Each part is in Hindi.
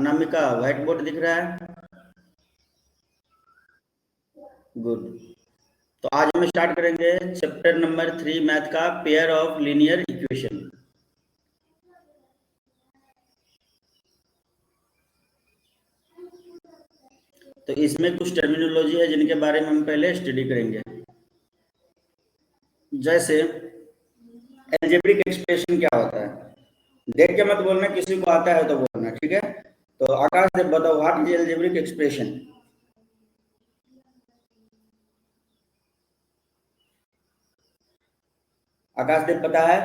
अनामिका व्हाइट बोर्ड दिख रहा है? गुड। तो आज हम स्टार्ट करेंगे चैप्टर नंबर 3 मैथ का पेयर ऑफ लीनियर इक्वेशन। तो इसमें कुछ टर्मिनोलॉजी है जिनके बारे में हम पहले स्टडी करेंगे। जैसे एल्जेब्रिक एक्सप्रेशन क्या होता है, देख के मत बोलना, किसी को आता है तो बोलना, ठीक है? तो आकाश देव बताओ, व्हाट इज एल्जेब्रिक एक्सप्रेशन? आकाश देव पता है?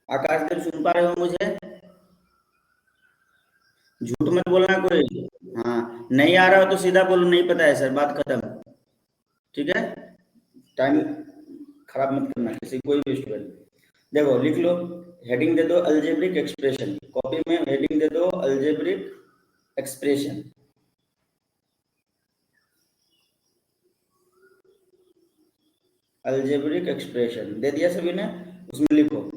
आकाश देव सुन पा रहे हो मुझे? झूठ मत बोलना कोई। हाँ, नहीं आ रहा हो तो सीधा बोलो नहीं पता है सर, बात खत्म। ठीक है, टाइम खराब मत करना किसी कोई भी स्टूडेंट। देखो लिख लो, हेडिंग दे दो अलजेब्रिक एक्सप्रेशन, कॉपी में हेडिंग दे दो अलजेब्रिक एक्सप्रेशन। अलजेब्रिक एक्सप्रेशन दे दिया सभी ने? उसमें लिखो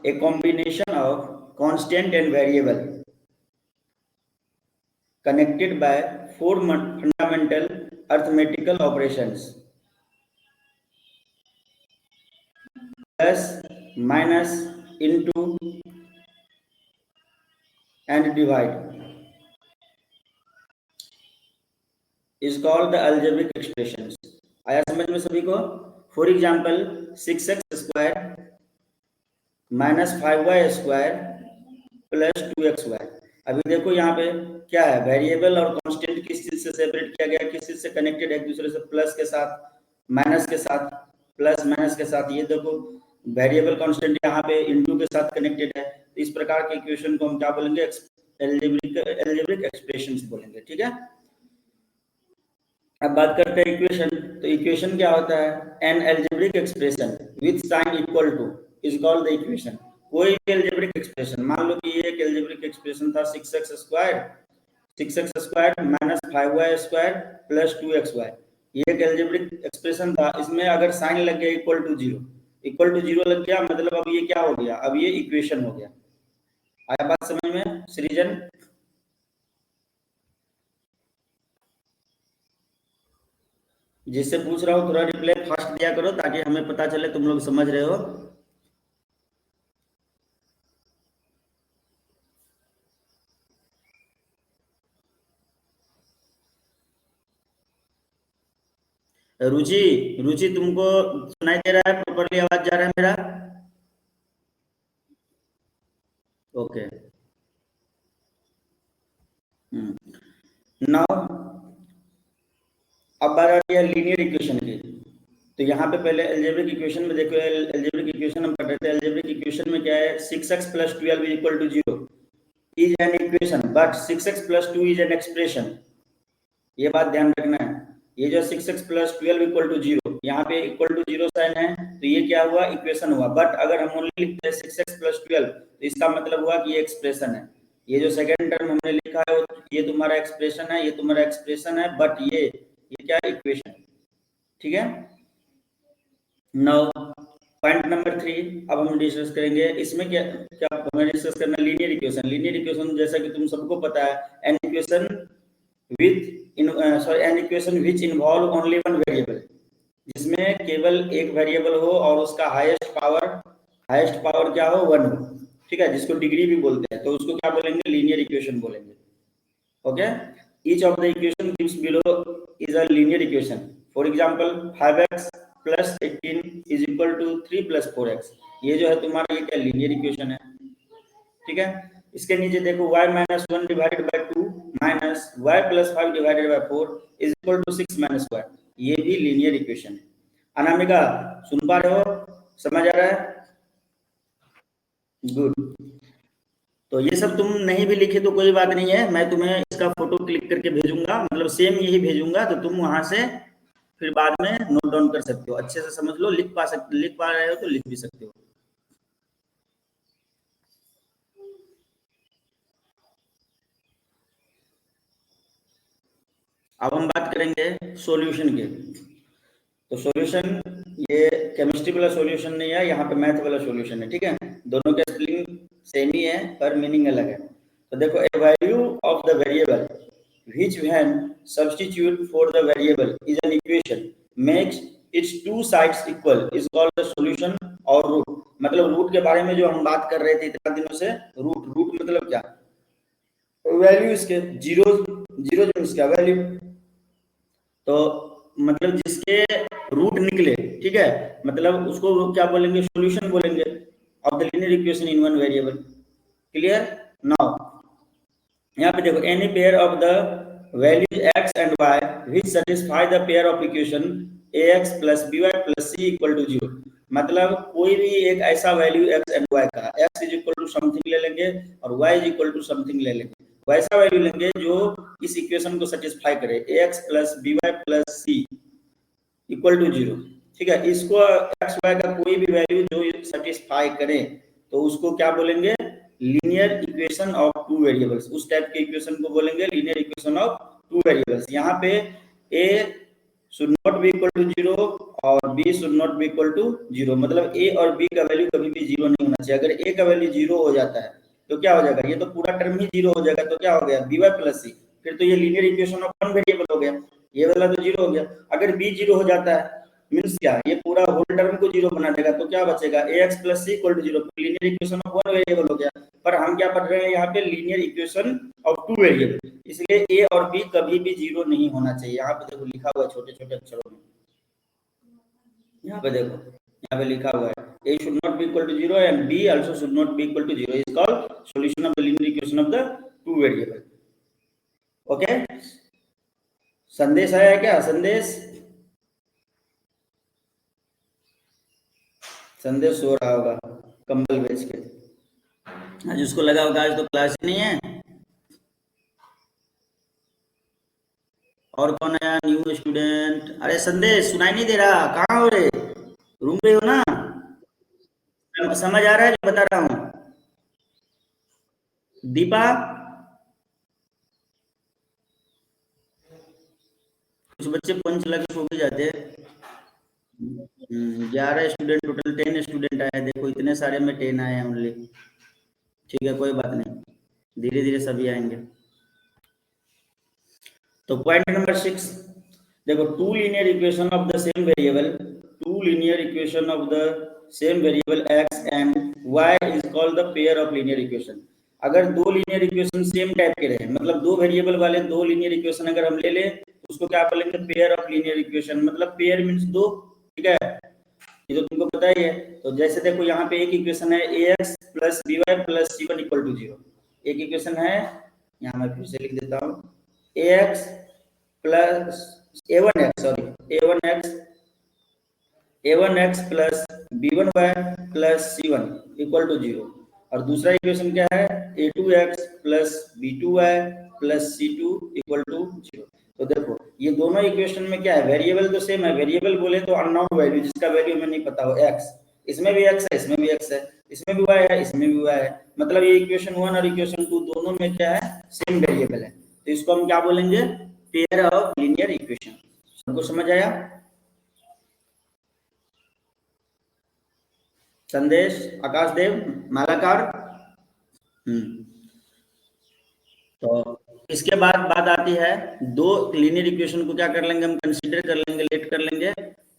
a combination of constant and variable connected by four fundamental arithmetical operations: plus, minus, into and divide is called the algebraic expressions. आया समझ में सभी को? For example 6x² minus 5y² plus 2xy। अभी देखो यहाँ पे क्या है, वेरिएबल और कांस्टेंट किस चीज से सेपरेट किया गया, किस चीज से कनेक्टेड है एक दूसरे से? प्लस के साथ, माइनस के साथ, प्लस माइनस के साथ। ये देखो वेरिएबल कांस्टेंट यहाँ पे इनटू के साथ कनेक्टेड है। तो इस प्रकार के इक्वेशन को हम क्या बोलेंगे? एल्जेब्रिक एक्सप्रेशंस बोलेंगे, ठीक है? अब बात करते हैं इक्वेशन। तो इक्वेशन क्या होता है? An algebraic expression with sign equal to is called the equation. कोई भी एल्जेब्रिक एक्सप्रेशन, मान लो कि ये एक एल्जेब्रिक एक्सप्रेशन था 6x² minus 5y² plus 2xy। ये एक एल्जेब्रिक एक्सप्रेशन था, इसमें अगर साइन लग गया इक्वल टू जीरो लग गया, मतलब अब ये क्या हो गया? अब ये इक्वेशन हो गया। आया बात समझ में सृजन? जिससे पूछ रहा हूँ थोड़ा रिप्लाई फास्ट दिया करो ताकि हमें पता चले तुम लोग समझ रहे हो। रुचि, रुचि तुमको सुनाई दे रहा है? प्रॉपर्ली आवाज जा रहा है मेरा? ओके। नाउ अब बात आ रही है लीनियर इक्वेशन की। तो यहाँ पे पहले एल्जेब्रिक इक्वेशन में देखो, एल्जेब्रिक इक्वेशन हम पढ़ रहे थे। एल्जेब्रिक इक्वेशन में क्या है? 6x + 12 = 0 is an equation, but 6x + 2 is an expression. ये बात ध्यान रखना है। ये जो 6x + 12 = 0, यहाँ पे इक्वल टू 0 साइन है, तो ये क्या हुआ? इक्वेशन हुआ। बट अगर हम ओनली लिखते हैं 6x + 12, तो इसका मतलब हुआ कि ये एक्सप्रेशन है। ये जो सेकंड टर्म हमने लिखा है ये तुम्हारा एक्सप्रेशन है, ये तुम्हारा एक्सप्रेशन है, बट ये क्या? इक्वेशन। ठीक है? नाउ पॉइंट नंबर 3 अब हम डिस्कस करेंगे। इसमें क्या क्या हमें डिस्कस करना? Linear equation. लीनियर इक्वेशन जैसा कि तुम सबको पता है, an equation an equation which involve only one variable, जिसमें केवल एक वेरिएबल हो और उसका हाईएस्ट पावर क्या हो? 1 हो। ठीक है, जिसको डिग्री भी बोलते हैं, तो उसको क्या बोलेंगे? लीनियर इक्वेशन बोलेंगे। Okay, each of the equation gives below is a linear equation. For example 5x + 18 = 3 + 4x। ये जो है तुम्हारा, ये क्या? लीनियर इक्वेशन है। ठीक है, इसके नीचे देखो y - 1 / 2 माइनस y + 5 / 4 = 6 - y। ये भी लीनियर इक्वेशन है। अनामिका सुन पा रहे हो? समझ आ रहा है? गुड। तो ये सब तुम नहीं भी लिखे तो कोई बात नहीं है, मैं तुम्हें इसका फोटो क्लिक करके भेजूंगा, मतलब सेम यही भेजूंगा, तो तुम वहां से फिर बाद में नोट डाउन कर सकते हो। अच्छे से समझ लो, लिख पा रहे हो तो लिख भी सकते हो। अब हम बात करेंगे सॉल्यूशन की। तो सॉल्यूशन ये केमिस्ट्री वाला सॉल्यूशन नहीं है, यहाँ पे मैथ वाला सॉल्यूशन है। ठीक है, दोनों का स्पेलिंग सेम ही है पर मीनिंग अलग है। तो देखो, a value of the variable which when substitute for the variable is an equation makes its two sides equal is called the solution और रूट। मतलब रूट के बारे में जो हम बात कर रहे थे इतना दिनों से, रूट मतलब क्या, वैल्यू इसके जीरो, जीरो जो इसका वैल्यू, तो मतलब जिसके रूट निकले, ठीक है, मतलब उसको क्या बोलेंगे, सॉल्यूशन बोलेंगे of the linear equation in one variable. Clear? Now यहाँ पे देखो, any pair of the values x and y which satisfy the pair of equation ax plus by plus c equal to 0। मतलब कोई भी एक ऐसा वैल्यू x एंड y का, x is equal to something ले लेंगे और y is equal to something ले लेंगे, वैसा वैल्यू लेंगे जो इस इक्वेशन को सेटिस्फाई करे, ax plus by plus c equal to 0। ठीक है, इसको x y का कोई भी वैल्यू जो सेटिस्फाई करे तो उसको क्या बोलेंगे, linear equation of two variables. उस टाइप के इक्वेशन को बोलेंगे linear equation of two variables. यहाँ पे a should not be equal to 0 और b should not be equal to 0। मतलब a और b का वैल्यू कभी भी 0 नहीं होना चाहिए। अगर a का वैल्यू 0 हो जाता है तो क्या हो जाएगा, ये तो पूरा टर्म ही 0 हो जाएगा। तो क्या हो गया, by प्लस c, फिर तो ये linear equation of one variable हो गया, ये वाला तो 0 हो गया। अगर b 0 हो जाता है मींस क्या, ये पूरा होल टर्म को 0 बना देगा, तो क्या बचेगा, ax plus c equal to 0, linear equation of one variable हो गया। पर हम क्या पढ़ रहे हैं यहाँ पे, linear equation of two variable, इसलिए a और b कभी भी 0 नहीं होना चाहिए। यहाँ पे देखो लिखा हुआ है छोटे छोटे अक्षरों में, यहाँ पे देखो, यहाँ पे लिखा हुआ है a should not be equal to 0 and b also should not be equal to 0 is called solution of the linear equation of the two variable। Okay, संदेश आया क्या, संदेश, संदेश सो रहा होगा कंबल बेच के, आज उसको लगा होगा आज तो क्लास ही नहीं है। और कौन आया न्यू स्टूडेंट, अरे संदेश सुनाई नहीं दे रहा, कहाँ हो रे, रूम पे हो ना, समझ आ रहा है जो बता रहा हूँ। दीपा, कुछ बच्चे पंच लगे सो भी जाते हैं। 11 स्टूडेंट टोटल, 10 स्टूडेंट आए, देखो इतने सारे में 10 आए हैं ओनली। ठीक है, कोई बात नहीं, धीरे धीरे सभी आएंगे। तो पॉइंट नंबर 6 देखो, two linear equation of the same variable, two linear equation of the same variable x and y is called the pair of linear equation. अगर दो लीनियर इक्वेशन सेम टाइप के रहे, मतलब दो वेरिएबल वाले दो लीनियर इक्वेशन अगर हम ले ले तो उसको क्या बोलेंगे, पेयर ऑफ लीनियर इक्वेशन। मतलब पेयर मींस दो, ठीक है, ये तो तुमको पता ही है। तो जैसे देखो यहाँ पे एक इक्वेशन है ax plus by plus c1 equal to 0, एक इक्वेशन है, यहाँ मैं फिर से लिख देता हूँ, ax plus a1x, sorry a1x plus b1y plus c1 equal to 0। और दूसरा इक्वेशन क्या है, a2x plus b2y plus c2 equal to 0। तो देखो ये दोनों इक्वेशन में क्या है, वेरिएबल तो सेम है, वेरिएबल बोले तो अननोन वैल्यू जिसका वैल्यू हमें नहीं पता हो, x, इसमें भी x है, इसमें भी x है, इसमें भी y है, इसमें भी y है। मतलब ये इक्वेशन 1 और इक्वेशन 2 दोनों में क्या है, सेम वेरिएबल है। तो इसको हम क्या बोलेंगे, पेयर ऑफ लीनियर इक्वेशन। सबको समझ आया? संदेश, आकाश देव, मालाकार। तो इसके बाद बात आती है, दो लीनियर इक्वेशन को क्या कर लेंगे, हम कंसीडर कर लेंगे, लेट कर लेंगे,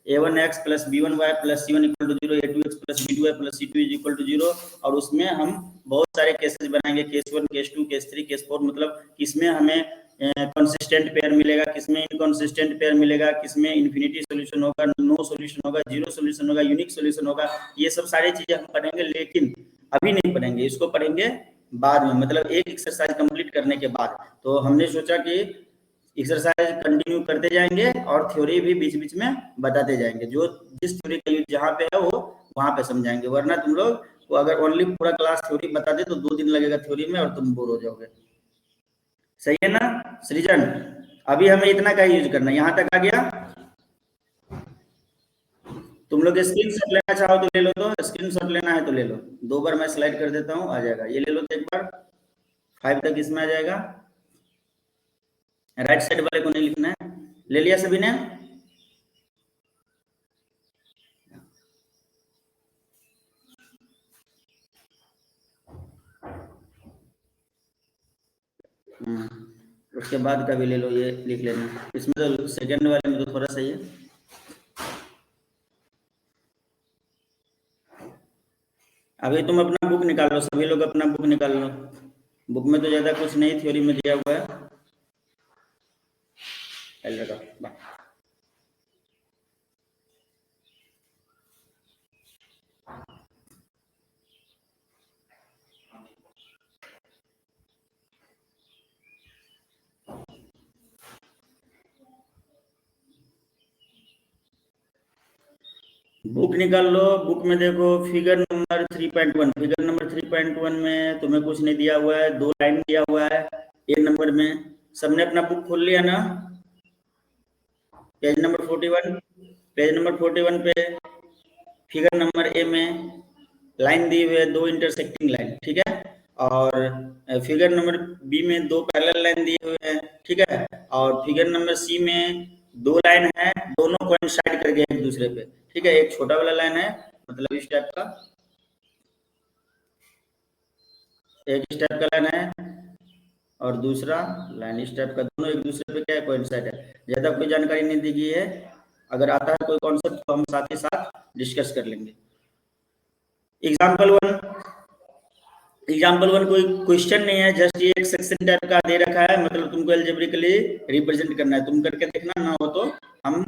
a1x plus b1y plus c1 equal to 0, a2x plus b2y plus c2 is equal to 0। और उसमें हम बहुत सारे केसेस बनाएंगे, केस 1, केस 2, केस 3, केस 4, मतलब किसमें हमें कंसिस्टेंट पेयर मिलेगा, किसमें इनकंसिस्टेंट पेयर मिलेगा, किसमें इन्फिनिटी सॉल्यूशन होगा, नो सॉल्यूशन होगा, जीरो सॉल्यूशन होगा, यूनिक सॉल्यूशन होगा। ये सब सारी चीजें हम पढ़ेंगे, लेकिन अभी नहीं पढ़ेंगे, इसको पढ़ेंगे बाद में, मतलब एक एक्सरसाइज कंप्लीट करने के बाद। तो हमने सोचा कि एक्सरसाइज कंटिन्यू करते जाएंगे और थ्योरी भी बीच बीच में बताते जाएंगे, जो जिस थ्योरी का यूज जहाँ पे है वो वहां पे समझाएंगे। वरना तुम लोग को अगर ओनली पूरा क्लास थ्योरी बता दे तो 2 दिन लगेगा थ्योरी में और तुम बोर हो जाओगे। सही है ना सृजन? अभी हमें इतना का यूज करना है, यहाँ तक आ गया। तुम लोग स्क्रीनशॉट लेना चाहो तो ले लो, तो स्क्रीनशॉट लेना है तो ले लो, 2 बार मैं स्लाइड कर देता हूँ, आ जाएगा, ये ले लो तो एक बार 5 तक इसमें आ जाएगा। राइट साइड वाले को नहीं लिखना है, ले लिया सभी ने? उसके बाद का भी ले लो, ये लिख लेना। इसमें तो सेकंड वाले में तो थोड़ा सही है। अभी तुम अपना बुक निकाल लो, सभी लोग अपना बुक निकाल लो। बुक में तो ज़्यादा कुछ नहीं थ्योरी में दिया हुआ है। बाय। बुक निकाल लो। बुक में देखो फिगर नंबर 3.1, फिगर नंबर 3.1 में तुम्हें कुछ नहीं दिया हुआ है, 2 लाइन दिया हुआ है ए नंबर में। सबने अपना बुक खोल लिया ना? पेज नंबर 41, पेज नंबर 41 पे फिगर नंबर ए में लाइन दी हुई है, 2 इंटरसेक्टिंग लाइन, ठीक है। और फिगर नंबर बी में 2 पैरेलल लाइन दिए हुए हैं, ठीक है। और फिगर नंबर सी में 2 लाइन है, दोनों कोइंसाइड कर गए एक दूसरे पे, ठीक है। एक छोटा वाला लाइन है, मतलब इस टाइप का, एक इस टाइप का लाइन है, और दूसरा लाइन इस टाइप का, दोनों एक दूसरे पे क्या है, कोइंसाइड है। ज़्यादा कोई जानकारी नहीं दी गई है। अगर आता है कोई कॉन्सेप्ट तो हम साथ ही साथ डिस्कस कर लेंगे। एग्जाम्पल वन, एग्जाम्पल वन कोई क्वेश्चन नहीं है, जस्ट ये एक सेक्शन टाइप का दे रखा है, मतलब तुमको एल्जेब्रिकली रिप्रेजेंट करना है। तुम करके देखना, ना हो तो हम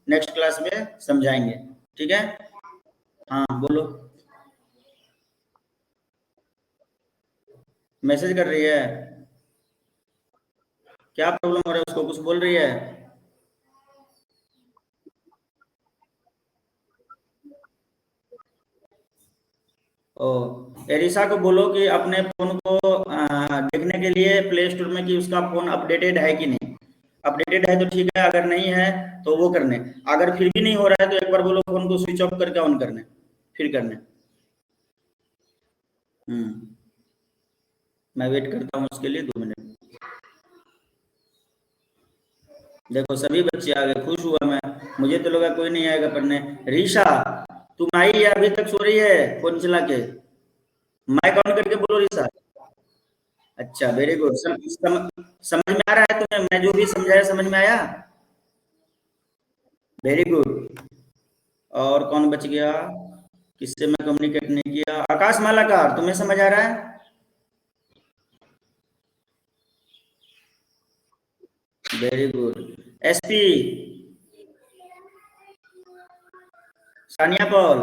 नेक्स्ट क्लास में समझाएंगे, ठीक है। हाँ बोलो। मैसेज कर रही है? क्या प्रॉब्लम हो रहा है उसको, कुछ बोल रही है? ओ, एरिसा को बोलो कि अपने फोन को देखने के लिए प्ले स्टोर में कि उसका फोन अपडेटेड है कि नहीं। अपडेटेड है तो ठीक है, अगर नहीं है तो वो करने। अगर फिर भी नहीं हो रहा है तो एक बार बोलो फोन को स्विच ऑफ करके ऑन करने, फिर करने। हम्म, मैं वेट करता हूँ उसके लिए 2 मिनट। देखो सभी बच्चे आ गए, खुश हुआ मैं। मुझे तो लगा कोई नहीं आएगा पढ़ने। रीशा, तुम आई या अभी तक सो रही है फोन चला के? माइक ऑन करके बोलो रीशा। अच्छा, वेरी गुड। समझ में आ रहा है तुम्हें? मैं जो भी समझाया समझ में आया? Very good. और कौन बच गया, किससे मैं कम्युनिकेट नहीं किया? आकाश मालाकार, तुम्हें समझ आ रहा है? Very good. SP, Sania Paul,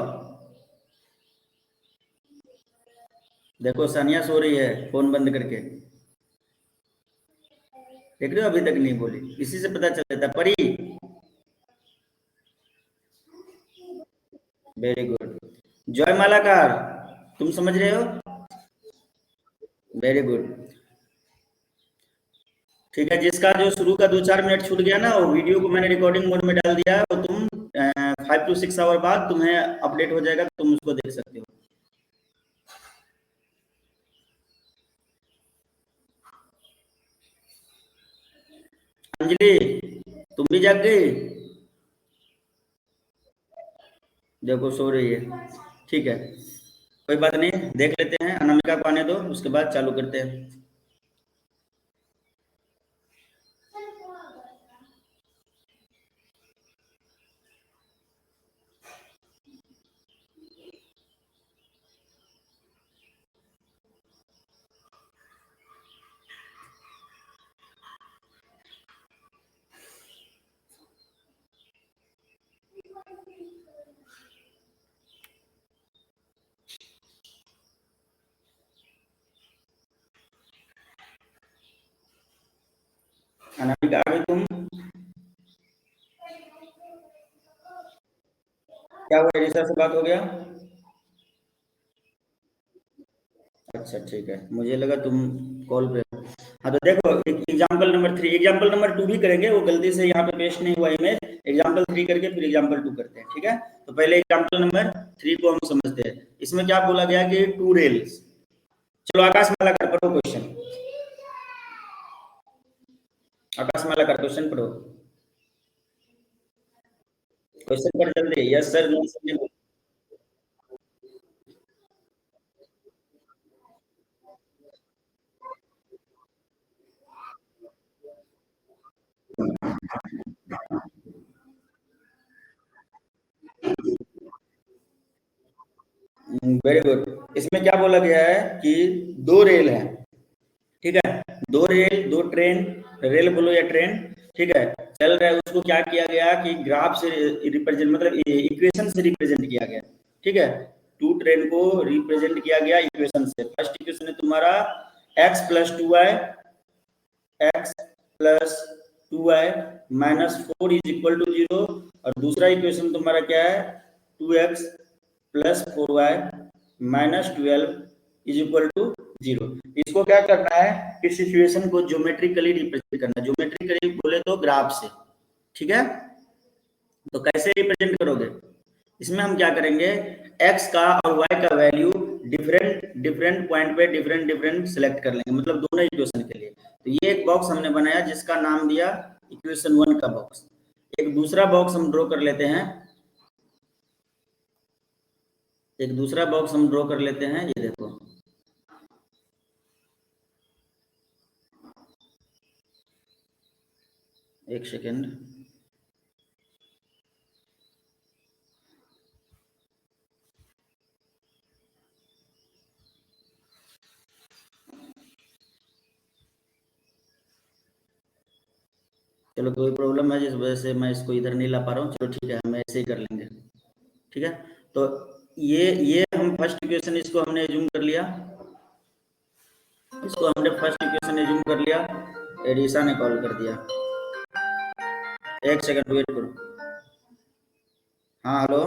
देखो सानिया सो रही है फोन बंद करके, देख रहे हो? अभी तक नहीं बोली, इसी से पता चल जाता है। परी, वेरी गुड। जय मालाकार, तुम समझ रहे हो? Very good. ठीक है, जिसका जो शुरू का 2-4 मिनट छूट गया ना, वो वीडियो को मैंने रिकॉर्डिंग मोड में डाल दिया है, वो तुम 5 to 6 आवर बाद तुम्हें अपडेट हो जाएगा, तुम उसको देख सकते हो। अंजलि, तुम भी जाग गई? देखो सो रही है, ठीक है, कोई बात नहीं, देख लेते हैं। अनामिका को आने दो, उसके बाद चालू करते हैं। अनामिका आ गई तुम? क्या हुआ, ऋषा से बात हो गया? अच्छा ठीक है, मुझे लगा तुम कॉल पे हो। हाँ तो देखो, एग्जाम्पल नंबर 3, एग्जाम्पल नंबर 2 भी करेंगे, वो गलती से यहाँ पे पेस्ट नहीं हुआ इमेज। एग्जाम्पल 3 करके फिर एग्जाम्पल 2 करते हैं, ठीक है। तो पहले एग्जाम्पल नंबर 3 को हम समझते हैं। इसमें क्या बोला गया कि 2 रेल्स। चलो आकाश माला कर पढ़ो क्वेश्चन। आकाश माला कर क्वेश्चन पढ़ो। क्वेश्चन पढ़ जल्दी, yes sir no sir. Very good. इसमें क्या बोला गया है कि दो रेल है, ठीक है, दो रेल, दो ट्रेन, रेल बोलो या ट्रेन, ठीक है, चल रहा है। उसको क्या किया गया कि ग्राफ से रिप्रेजेंट, मतलब इक्वेशन से रिप्रेजेंट किया गया, ठीक है। टू ट्रेन को रिप्रेजेंट किया गया इक्वेशन से। फर्स्ट इक्वेशन है तुम्हारा x plus 2y, x plus 2y minus 4 is equal to 0, और दूसरा इक्वेशन तुम्हारा क्या है 2x plus 4y minus 12 is equal to 0। इसको क्या करना है, इस सिचुएशन को ज्योमेट्रिकली रिप्रेजेंट करना है। ज्योमेट्रिकली बोले तो ग्राफ से, ठीक है। तो कैसे रिप्रेजेंट करोगे, इसमें हम क्या करेंगे, x का और y का वैल्यू डिफरेंट डिफरेंट पॉइंट पे डिफरेंट डिफरेंट सिलेक्ट कर लेंगे, मतलब दोनों इक्वेशन के लिए। तो ये एक बॉक्स हमने बनाया जिसका नाम दिया इक्वेशन 1 का बॉक्स। एक दूसरा बॉक्स हम ड्रॉ कर लेते हैं, एक दूसरा बॉक्स हम ड्रॉ कर लेते हैं, ये देखो, एक सेकेंड, चलो कोई प्रॉब्लम है जिस वजह से मैं इसको इधर नहीं ला पा रहा हूँ, चलो ठीक है, हम ऐसे ही कर लेंगे, ठीक है। तो ये हम फर्स्ट इक्वेशन, इसको हमने एज्यूम कर लिया, इसको हमने फर्स्ट इक्वेशन एज्यूम कर लिया। एडिसा ने कॉल कर दिया, एक सेकंड वेट करो। हाँ हेलो,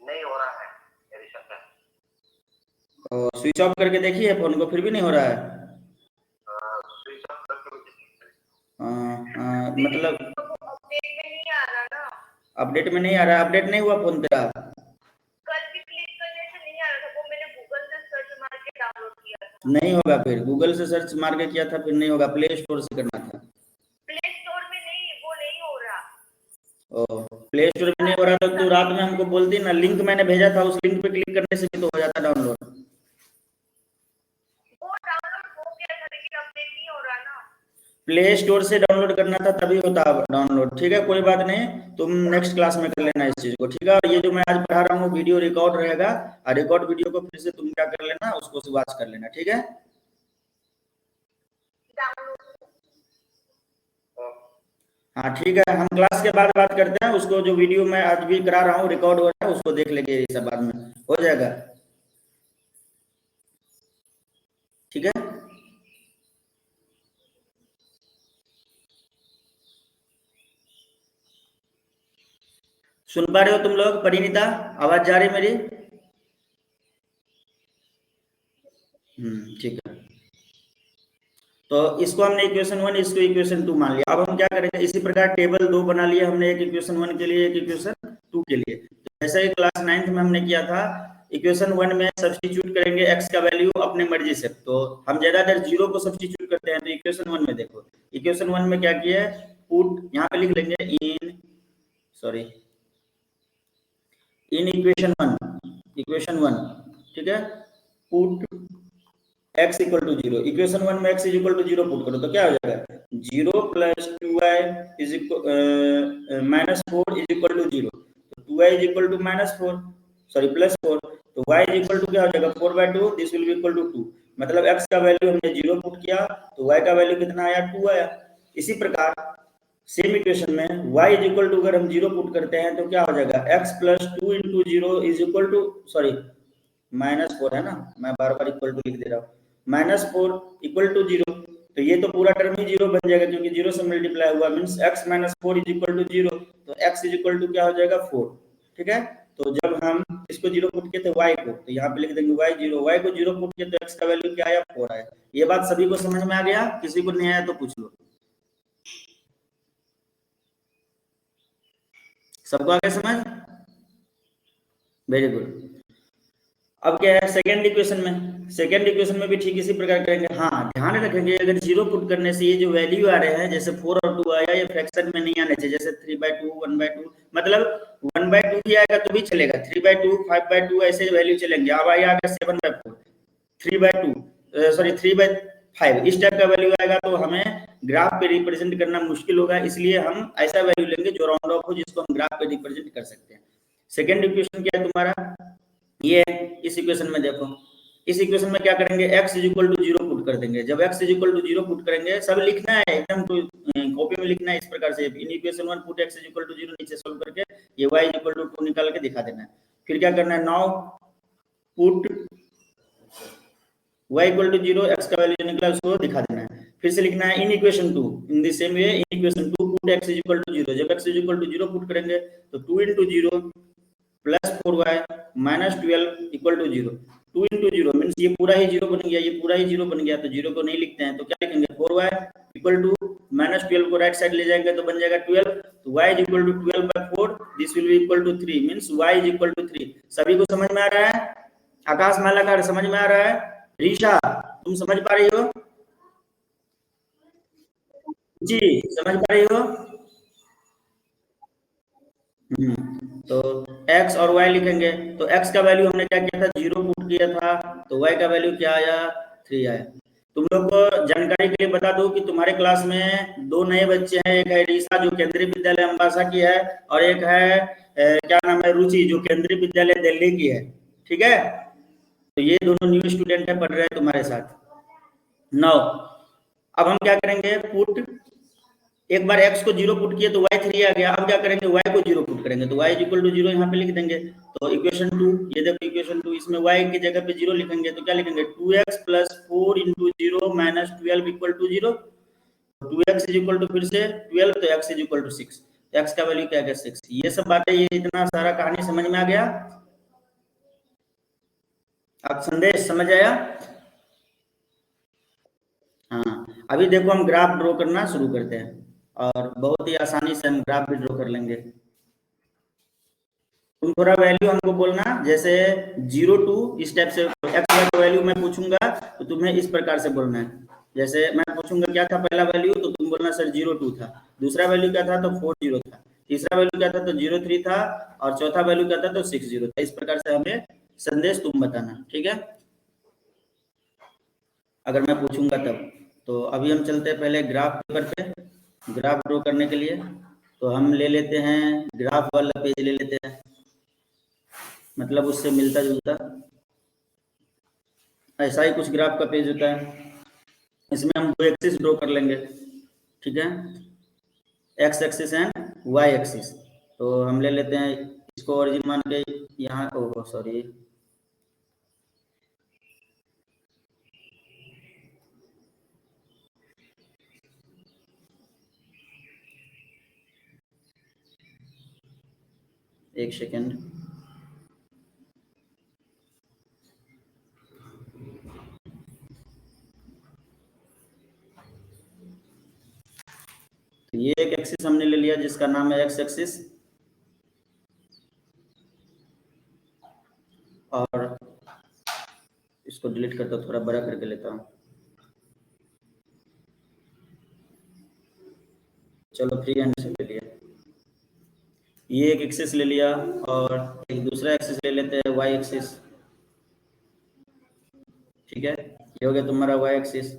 नहीं हो रहा है एडिशन का। स्विच ऑफ करके देखिए फोन को, फिर भी नहीं हो रहा है। स्विच ऑफ करके मतलब अपडेट में नहीं आ रहा ना, अपडेट में नहीं आ रहा, अपडेट नहीं हुआ फोन तेरा? कल भी क्लिक करने से नहीं आ रहा था, वो मैंने गूगल से सर्च मार के डाउनलोड किया था। नहीं होगा, फिर गूगल से सर्च मार के किया था, फिर नहीं होगा, प्ले स्टोर से करना था। प्ले स्टोर में नहीं, वो नहीं हो रहा। प्ले स्टोर में नहीं हो रहा, तो तू रात में हमको बोलती ना, लिंक मैंने भेजा था, उस लिंक पे क्लिक करने से भी तो हो जाता डाउनलोड। वो डाउनलोड हो गया था लेकिन अपडेट नहीं हो रहा ना। प्ले स्टोर से डाउनलोड करना था तभी होता डाउनलोड, ठीक है, कोई बात नहीं, तुम नेक्स्ट क्लास में कर लेना इस चीज को, ठीक है। और ये जो मैं आज पढ़ा रहा हूँ वीडियो रिकॉर्ड रहेगा, और रिकॉर्ड वीडियो को फिर से तुम क्या कर लेना, उसको वॉच कर लेना, ठीक है। हाँ ठीक है, हम क्लास के बाद बात करते हैं, उसको जो वीडियो मैं आज भी करा रहा हूँ रिकॉर्ड हो रहा है, उसको देख लेंगे, ये सब बाद में हो जाएगा, ठीक है। सुन पा रहे हो तुम लोग? परिणीता, आवाज जा रही मेरी? ठीक है। तो इसको हमने इक्वेशन 1, इसको इक्वेशन 2 मान लिया। अब हम क्या करेंगे, इसी प्रकार टेबल 2 बना लिया हमने, एक इक्वेशन 1 के लिए, एक इक्वेशन 2 के लिए। तो जैसा कि क्लास 9th में हमने किया था, इक्वेशन 1 में सब्स्टिट्यूट करेंगे x का वैल्यू अपने मर्जी से। तो हम ज्यादातर 0 को सब्स्टिट्यूट करते हैं, तो इक्वेशन 1 में देखो, इक्वेशन 1 में क्या किया है, पुट, यहाँ पे लिख लेंगे इन इक्वेशन 1, ठीक है, put x equal to 0। Equation 1 में x is equal to 0 put करो तो क्या हो जाएगा, 0 plus 2y is equal minus 4 is equal to 0। तो 2y is equal to minus 4, sorry plus 4, तो y इज इक्वल टू क्या हो जाएगा 4/2, this will be equal to 2। मतलब x का वैल्यू हमने 0 पुट किया तो y का वैल्यू कितना आया, 2 आया। इसी प्रकार सेम इक्वेशन में y इज इक्वल टू, अगर हम 0 पुट करते हैं तो क्या हो जाएगा, x plus 2 into 0 is equal to, sorry -4 है ना, मैं बार बार इक्वल टू लिख दे रहा हूँ, -4 इक्वल टू 0। तो ये तो पूरा टर्म ही 0 बन जाएगा, क्योंकि 0 से मल्टीप्लाई हुआ, means x - 4 is equal to 0। तो x इज इक्वल टू क्या हो जाएगा, 4, ठीक है। तो जब हम इसको 0 पुट किए थे y को, तो यहाँ पे लिख देंगे y 0, y को 0 पुट किए तो x का वैल्यू क्या आया, 4 आया। ये बात सभी को समझ में आ गया? किसी को नहीं आया तो पूछ लो। सबको आ गया समझ? Very good. अब क्या है सेकेंड इक्वेशन में भी ठीक इसी प्रकार करेंगे। हाँ ध्यान रखेंगे, अगर 0 पुट करने से ये जो वैल्यू आ रहे हैं, जैसे 4 और 2 आया, ये फ्रैक्शन में नहीं आने चाहिए, जैसे 3/2, 1/2, मतलब 1/2 भी आएगा तो भी चलेगा, 3/2, 5/2 ऐसे वैल्यू चलेंगे। अब आया 7/4, 3/2, सॉरी 3/5, इस टाइप का वैल्यू आएगा तो हमें ग्राफ पे रिप्रेजेंट करना मुश्किल होगा, इसलिए हम ऐसा वैल्यू लेंगे जो राउंड ऑफ हो, जिसको हम ग्राफ पे रिप्रेजेंट कर सकते हैं। सेकेंड इक्वेशन क्या है तुम्हारा, ये इस इक्वेशन में देखो, इस इक्वेशन में क्या करेंगे, x is equal to 0 put कर देंगे। जब x is equal to 0 put करेंगे, सब लिखना है एकदम, तो कॉपी में लिखना है इस प्रकार से, in equation 1 put x is equal to 0, नीचे सॉल्व करके ये y इज इक्वल टू 2 निकाल के दिखा देना है। फिर क्या करना है, now put y equal to 0, x का वैल्यू निकला उसको दिखा देना है। फिर से लिखना है in equation 2, in the same way in equation 2 put x is equal to 0। जब x is equal to 0 put करेंगे तो 2 into 0 plus 4y minus 12 equal to 0। 2 into 0 means ये पूरा ही 0 बन गया, ये पूरा ही 0 बन गया, तो 0 को नहीं लिखते हैं, तो क्या लिखेंगे, 4y इक्वल टू माइनस 12 को राइट साइड ले जाएंगे तो बन जाएगा 12, तो y is equal to 12 by 4, this will be equal to 3, means y is equal to 3। सभी को समझ में आ रहा है? आकाश मालाकार समझ में आ रहा है? रीशा तुम समझ पा रही हो? जी समझ पा रही हो? तो x और y लिखेंगे, तो x का वैल्यू हमने क्या किया था, 0 पुट किया था, तो y का वैल्यू क्या आया, 3 आया। तुम लोग को जानकारी के लिए बता दूं कि तुम्हारे क्लास में 2 नए बच्चे हैं, एक है रीसा जो केंद्रीय विद्यालय अम्बासा की है, और एक है क्या नाम है, रुचि जो केंद्रीय विद्यालय दिल्ली की है। ठीक है, तो ये दोनों न्यू स्टूडेंट है, पढ़ रहे हैं तुम्हारे साथ। नाउ अब हम क्या करेंगे, पुट, एक बार x को 0 पुट किए तो y 3 आ गया। अब क्या करेंगे, y को 0 पुट करेंगे, तो y इज इक्वल टू 0 यहाँ पे लिख देंगे। तो इक्वेशन 2, ये देखो इक्वेशन 2, इसमें y की जगह पे 0 लिखेंगे, तो क्या लिखेंगे, 2x plus 4 into 0 minus 12 equal to 0। 2x is equal to फिर से 12, तो x इज इक्वल टू 6, तो x का वैल्यू क्या है, 6। ये सब बातें, ये इतना सारा कहानी समझ में आ गया? आप संदेश समझ आया? हाँ, अभी देखो हम ग्राफ ड्रॉ करना शुरू करते हैं, और बहुत ही आसानी से हम ग्राफ भी ड्रॉ कर लेंगे। तुम थोड़ा वैल्यू हमको बोलना, जैसे 0 टू इस टाइप से x का वैल्यू मैं पूछूंगा तो तुम्हें इस प्रकार से बोलना है। जैसे मैं पूछूंगा क्या था पहला वैल्यू, तो तुम बोलना सर 02 था, दूसरा वैल्यू क्या था, तो 40 था, तीसरा वैल्यू क्या था, तो 03 था, और चौथा वैल्यू क्या था, तो 60 था। इस प्रकार से हमें संदेश तुम बताना, ठीक है, अगर मैं पूछूंगा तब। तो अभी हम चलते हैं पहले ग्राफ पेपर पे, ग्राफ ड्रॉ करने के लिए। तो हम ले लेते हैं ग्राफ वाला पेज ले लेते हैं, मतलब उससे मिलता जुलता ऐसा ही कुछ ग्राफ का पेज होता है। इसमें हम 2 एक्सिस ड्रॉ कर लेंगे, ठीक है, X axis and Y axis. तो हम ले लेते हैं इसको ओरिजिन मान के, यहाँ ओहो सॉरी, एक सेकेंड, तो ये एक एक्सिस हमने ले लिया जिसका नाम है एक्स एक्सिस, और इसको डिलीट करता हूँ, थोड़ा बड़ा करके लेता हूँ। चलो फ्री हैंड से ले लिया, ये एक एक्सिस ले लिया, और एक दूसरा एक्सिस ले लेते हैं वाई एक्सिस, ठीक है, ये हो गया तुम्हारा वाई एक्सिस।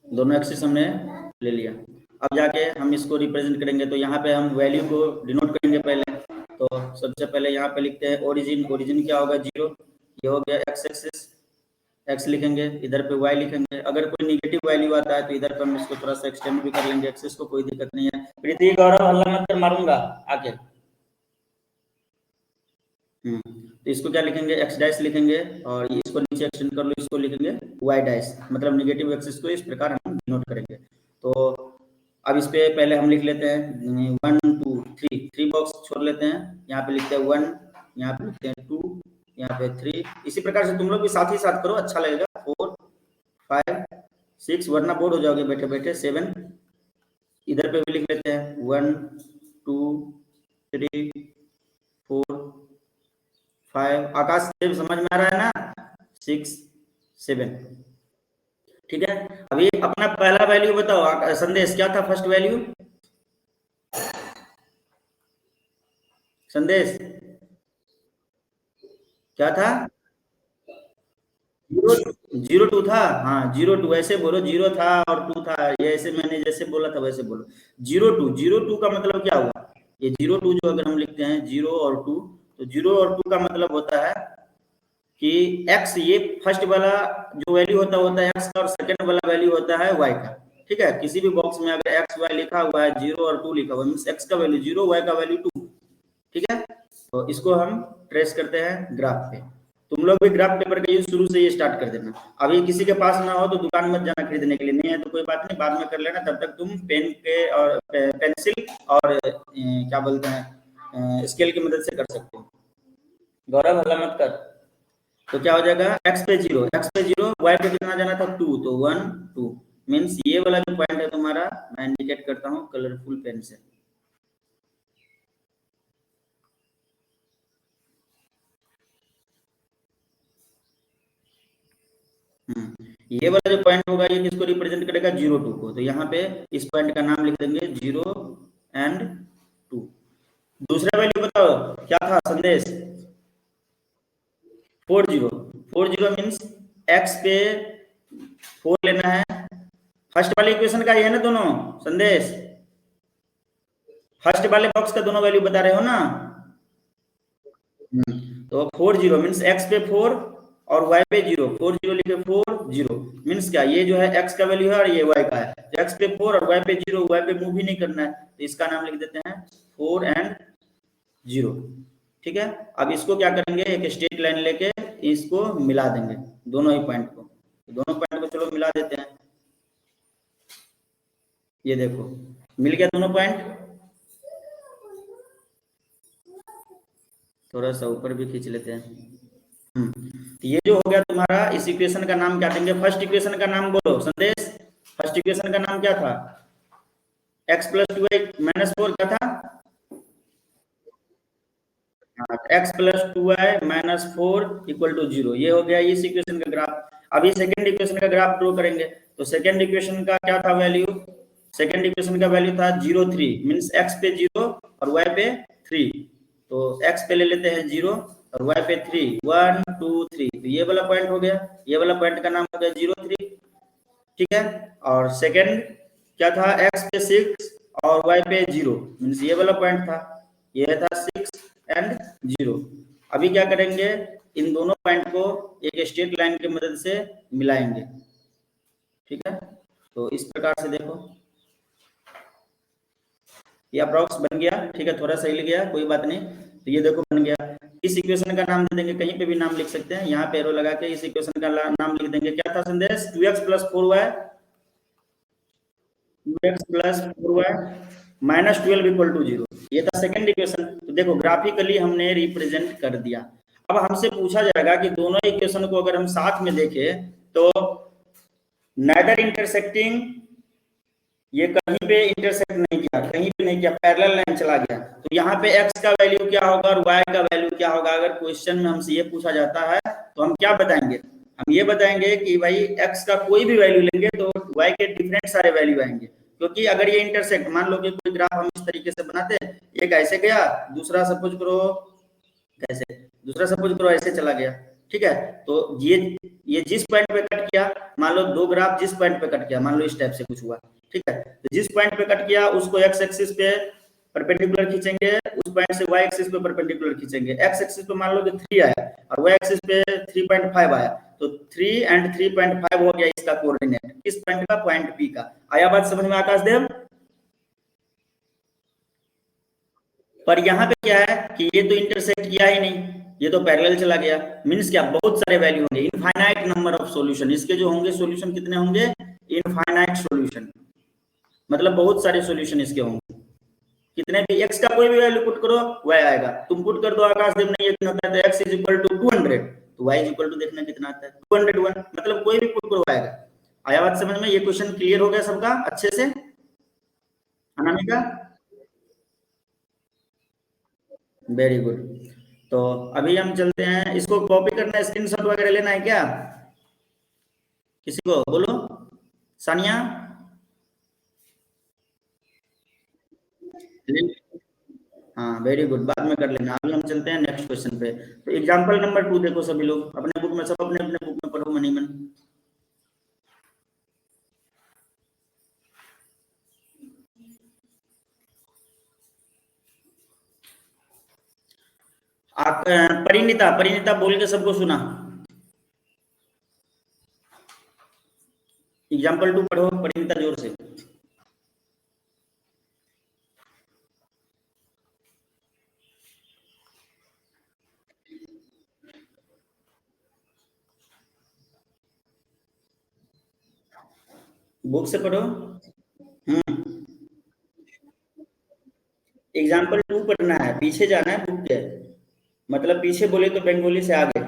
दोनों एक्सिस हमने ले लिया। अब जाके हम इसको रिप्रेजेंट करेंगे, तो यहाँ पे हम वैल्यू को डिनोट करेंगे पहले। तो सबसे पहले यहाँ पे लिखते हैं ओरिजिन, ओरिजिन क्या होगा, 0, ये हो गया एक्स एक्सिस, एक्स लिखेंगे, इधर पे वाई लिखेंगे। अगर कोई निगेटिव वैल्यू आता है तो इधर पे हम इसको थोड़ा सा एक्सटेंड भी कर लेंगे एक्सिस को, कोई दिक्कत नहीं है। प्रीति गौरव हल्ला मत कर, मारूंगा आके। तो इसको क्या लिखेंगे, एक्स डैश लिखेंगे, और इसको नीचे एक्सटेंड कर लो, इसको लिखेंगे वाई डैश, मतलब निगेटिव एक्सिस को इस प्रकार हम डिनोट करेंगे। तो अब इस पे पहले हम लिख लेते हैं 1 2 3, 3 बॉक्स छोड़ लेते हैं, यहाँ पे लिखते हैं 1, यहाँ पे लिखते हैं 2, यहाँ पे 3। इसी प्रकार से तुम लोग भी साथ ही साथ करो, अच्छा लगेगा। 4 5 6, वरना बोर हो जाओगे बैठे बैठे। 7, इधर पे भी लिख लेते हैं 1 2 3 4 5। आकाश देव समझ में आ रहा है ना, 6 7, ठीक है। अभी अपना पहला वैल्यू बताओ संदेश, क्या था फर्स्ट वैल्यू, संदेश क्या था, 0 2 था, हाँ 0 2 ऐसे बोलो, 0 था और 2 था, ये ऐसे मैंने जैसे बोला था वैसे बोलो। 0 2 का मतलब क्या हुआ, ये 0 2 जो अगर हम लिखते हैं 0 और 2, तो 0 और 2 का मतलब होता है कि x, ये फर्स्ट वाला जो वैल्यू होता है x का, और सेकंड वाला वैल्यू होता है y का। ठीक है, किसी भी बॉक्स में अगर x y लिखा हुआ है, 0 और 2 लिखा हुआ है, मींस x का वैल्यू 0, y का वैल्यू 2। ठीक है, तो इसको हम ट्रेस करते हैं ग्राफ पे। तुम लोग भी ग्राफ पेपर का यूज शुरू से ही स्टार्ट कर देना। अभी किसी के पास ना हो तो दुकान मत जाना खरीदने के लिए, नहीं है तो कोई बात नहीं, बाद में कर लेना। तब तक तुम पेन के और पेंसिल और क्या बोलते हैं स्केल की मदद से कर सकते हो। गौरव हल्ला मत कर। तो क्या हो जाएगा, x पे 0, y पे कितना जाना था 2, तो 1 2, मीन्स ये वाला जो पॉइंट है तुम्हारा, मैं इंडिकेट करता हूँ कलरफुल पेन से। ये वाला जो पॉइंट होगा ये किसको रिप्रेजेंट करेगा, 0 2 को। तो यहाँ पे इस पॉइंट का नाम लिख देंगे 0 एंड 2। दूसरा वैल्यू बताओ क्या था संदेश, 40 मीन्स x पे 4 लेना है। फर्स्ट वाले इक्वेशन का ही है ना दोनों संदेश, फर्स्ट वाले बॉक्स का दोनों वैल्यू बता रहे हो ना। तो 40 मीन्स x पे 4 और y पे 0, 40 लिखे 4 0 मीन्स क्या, ये जो है x का वैल्यू है और ये y का है। तो x पे 4 और y पे 0, y पे मूव ही नहीं करना है, तो इसका नाम लिख देते हैं 4 एंड 0। ठीक है, अब इसको क्या करेंगे, एक स्ट्रेट लाइन लेके इसको मिला देंगे दोनों ही पॉइंट को। दोनों पॉइंट को चलो मिला देते हैं। ये देखो मिल गया दोनों पॉइंट। थोड़ा सा ऊपर भी खींच लेते हैं। तो ये जो हो गया तुम्हारा, इस इक्वेशन का नाम क्या देंगे, फर्स्ट इक्वेशन का नाम बोलो संदेश। फर्स्ट इक्वेशन का नाम क्या था, x प्लस 2y माइनस 4 क्या था, x plus 2y minus 4 equal to 0। ये हो गया इस इक्वेशन का ग्राफ। अभी सेकंड इक्वेशन का ग्राफ ड्रॉ करेंगे। तो सेकंड इक्वेशन का क्या था वैल्यू, सेकंड इक्वेशन का वैल्यू था 0 3 मींस x पे 0 और y पे 3। तो x पे ले लेते हैं 0 और y पे 3, 1 2 3। तो ये वाला पॉइंट हो गया, ये वाला पॉइंट का नाम हो गया 0 3। ठीक है, और सेकंड क्या था, x पे 6 और y पे 0 मींस ये वाला पॉइंट था, ये था 6 एंड 0। अभी क्या करेंगे, इन दोनों पॉइंट को एक स्ट्रेट लाइन की मदद से मिलाएंगे। ठीक है, तो इस प्रकार से देखो ये अप्रॉक्स बन गया। ठीक है, थोड़ा सा हिल गया कोई बात नहीं। तो ये देखो बन गया। इस इक्वेशन का नाम दे देंगे, कहीं पे भी नाम लिख सकते हैं, यहाँ पे एरो लगा के इस इक्वेशन का नाम लिख देंगे। क्या था संदेश, 2x plus 4y, 2x plus 4y minus 12 equal to 0। ये था सेकंड इक्वेशन। तो देखो ग्राफिकली हमने रिप्रेजेंट कर दिया। अब हमसे पूछा जाएगा कि दोनों इक्वेशन को अगर हम साथ में देखें तो नाइदर इंटरसेक्टिंग, ये कहीं पे इंटरसेक्ट नहीं किया, कहीं पे नहीं किया, पैरेलल लाइन चला गया। तो यहाँ पे x का वैल्यू क्या होगा और y का वैल्यू क्या होगा। अगर क्वेश्चन में हमसे ये पूछा जाता है तो हम क्या बताएंगे, हम ये बताएंगे कि भाई x का कोई भी वैल्यू लेंगे तो y के डिफरेंट सारे वैल्यू आएंगे। क्योंकि अगर ये इंटरसेक्ट, मान लो कि कोई ग्राफ हम इस तरीके से बनाते हैं, एक ऐसे गया, दूसरा सपोज करो कैसे, दूसरा सपोज करो ऐसे चला गया। ठीक है, तो ये जिस पॉइंट पे कट किया, मान लो दो ग्राफ जिस पॉइंट पे कट किया, मान लो इस टाइप से कुछ हुआ। ठीक है, तो जिस पॉइंट पे कट किया उसको x एक्सिस पे परपेंडिकुलर खींचेंगे, उस पॉइंट से y एक्सिस पे परपेंडिकुलर खींचेंगे। x एक्सिस पे मान लो कि 3 आया और y एक्सिस पे 3.5 आया, तो 3 एंड 3.5 हो गया इसका कोऑर्डिनेट, किस पॉइंट का, पॉइंट P का। आया बात समझ में आकाश देव। पर यहाँ पे क्या है कि ये तो इंटरसेक्ट किया ही नहीं, ये तो पैरेलल चला गया। मींस क्या, बहुत सारे वैल्यू होंगे, इनफाइनाइट नंबर ऑफ सॉल्यूशन। इसके जो होंगे सॉल्यूशन कितने होंगे, इनफाइनाइट सॉल्यूशन, मतलब बहुत सारे सॉल्यूशन इसके होंगे। कितने भी x का कोई भी वैल्यू पुट करो y आएगा। तुम पुट कर दो आकाश देव ने ये कितना होता है, x इज इक्वल टू 200, तो y इज इक्वल टू देखना कितना आता है 201, मतलब कोई भी पुट करो आएगा। आया बात समझ में, ये क्वेश्चन क्लियर हो गया सबका अच्छे से, अनामिका। Very good. तो अभी हम चलते हैं, इसको कॉपी करना है, स्क्रीनशॉट वगैरह लेना है क्या, किसी को बोलो, सानिया हाँ वेरी गुड, बाद में कर लेना। अभी हम चलते हैं नेक्स्ट क्वेश्चन पे। तो एग्जांपल नंबर 2 देखो सभी लोग अपने बुक में, सब अपने अपने बुक में पढ़ो मनी मन। आप परिणीता परिणीता बोल के सबको सुना। एग्जाम्पल 2 पढ़ो परिणीता जोर से। बुक से पढ़ो। एग्जाम्पल 2 पढ़ना है, पीछे जाना है बुक के, मतलब पीछे बोले तो बंगाली से आगे,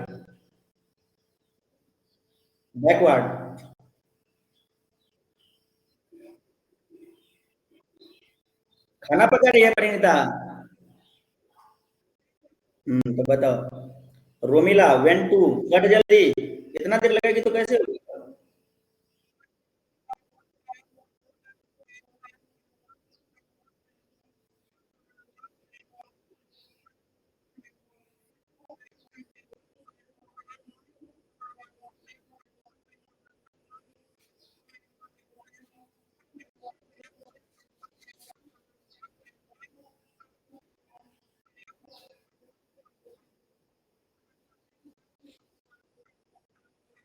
बैकवर्ड। खाना पका रही है परिणीता। तो बताओ। रोमिला वेंट टू, कट जल्दी, इतना देर लगेगी तो कैसे होगी।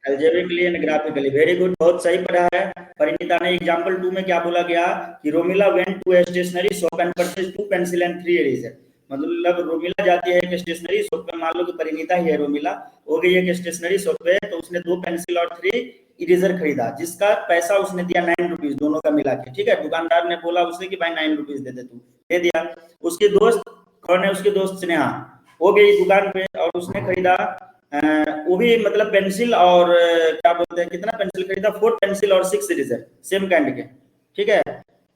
Algebraically and graphically, very good, बहुत सही पढ़ा है परिणीता ने। एग्जांपल 2 में क्या बोला गया कि Romila went to a stationery shop and purchase 2 pencil and 3 eraser. मतलब रोमिला जाती है एक स्टेशनरी शॉप पे, मान लो कि परिणीता ही है रोमिला, हो गई एक स्टेशनरी शॉप पे, तो उसने 2 पेंसिल और 3 इरेजर खरीदा, जिसका पैसा उसने दिया 9 रुपीज, दोनों का मिला के। ठीक है, दुकानदार ने बोला उसे कि भाई 9 रुपीज दे दे, तू दे दिया। उसके दोस्त कौन है, उसके दोस्त स्नेहा, वो गई दुकान पे और उसने खरीदा वो भी मतलब पेंसिल और क्या बोलते हैं, कितना पेंसिल खरीदा, 4 पेंसिल और 6 इरेजर सेम काइंड के। ठीक है,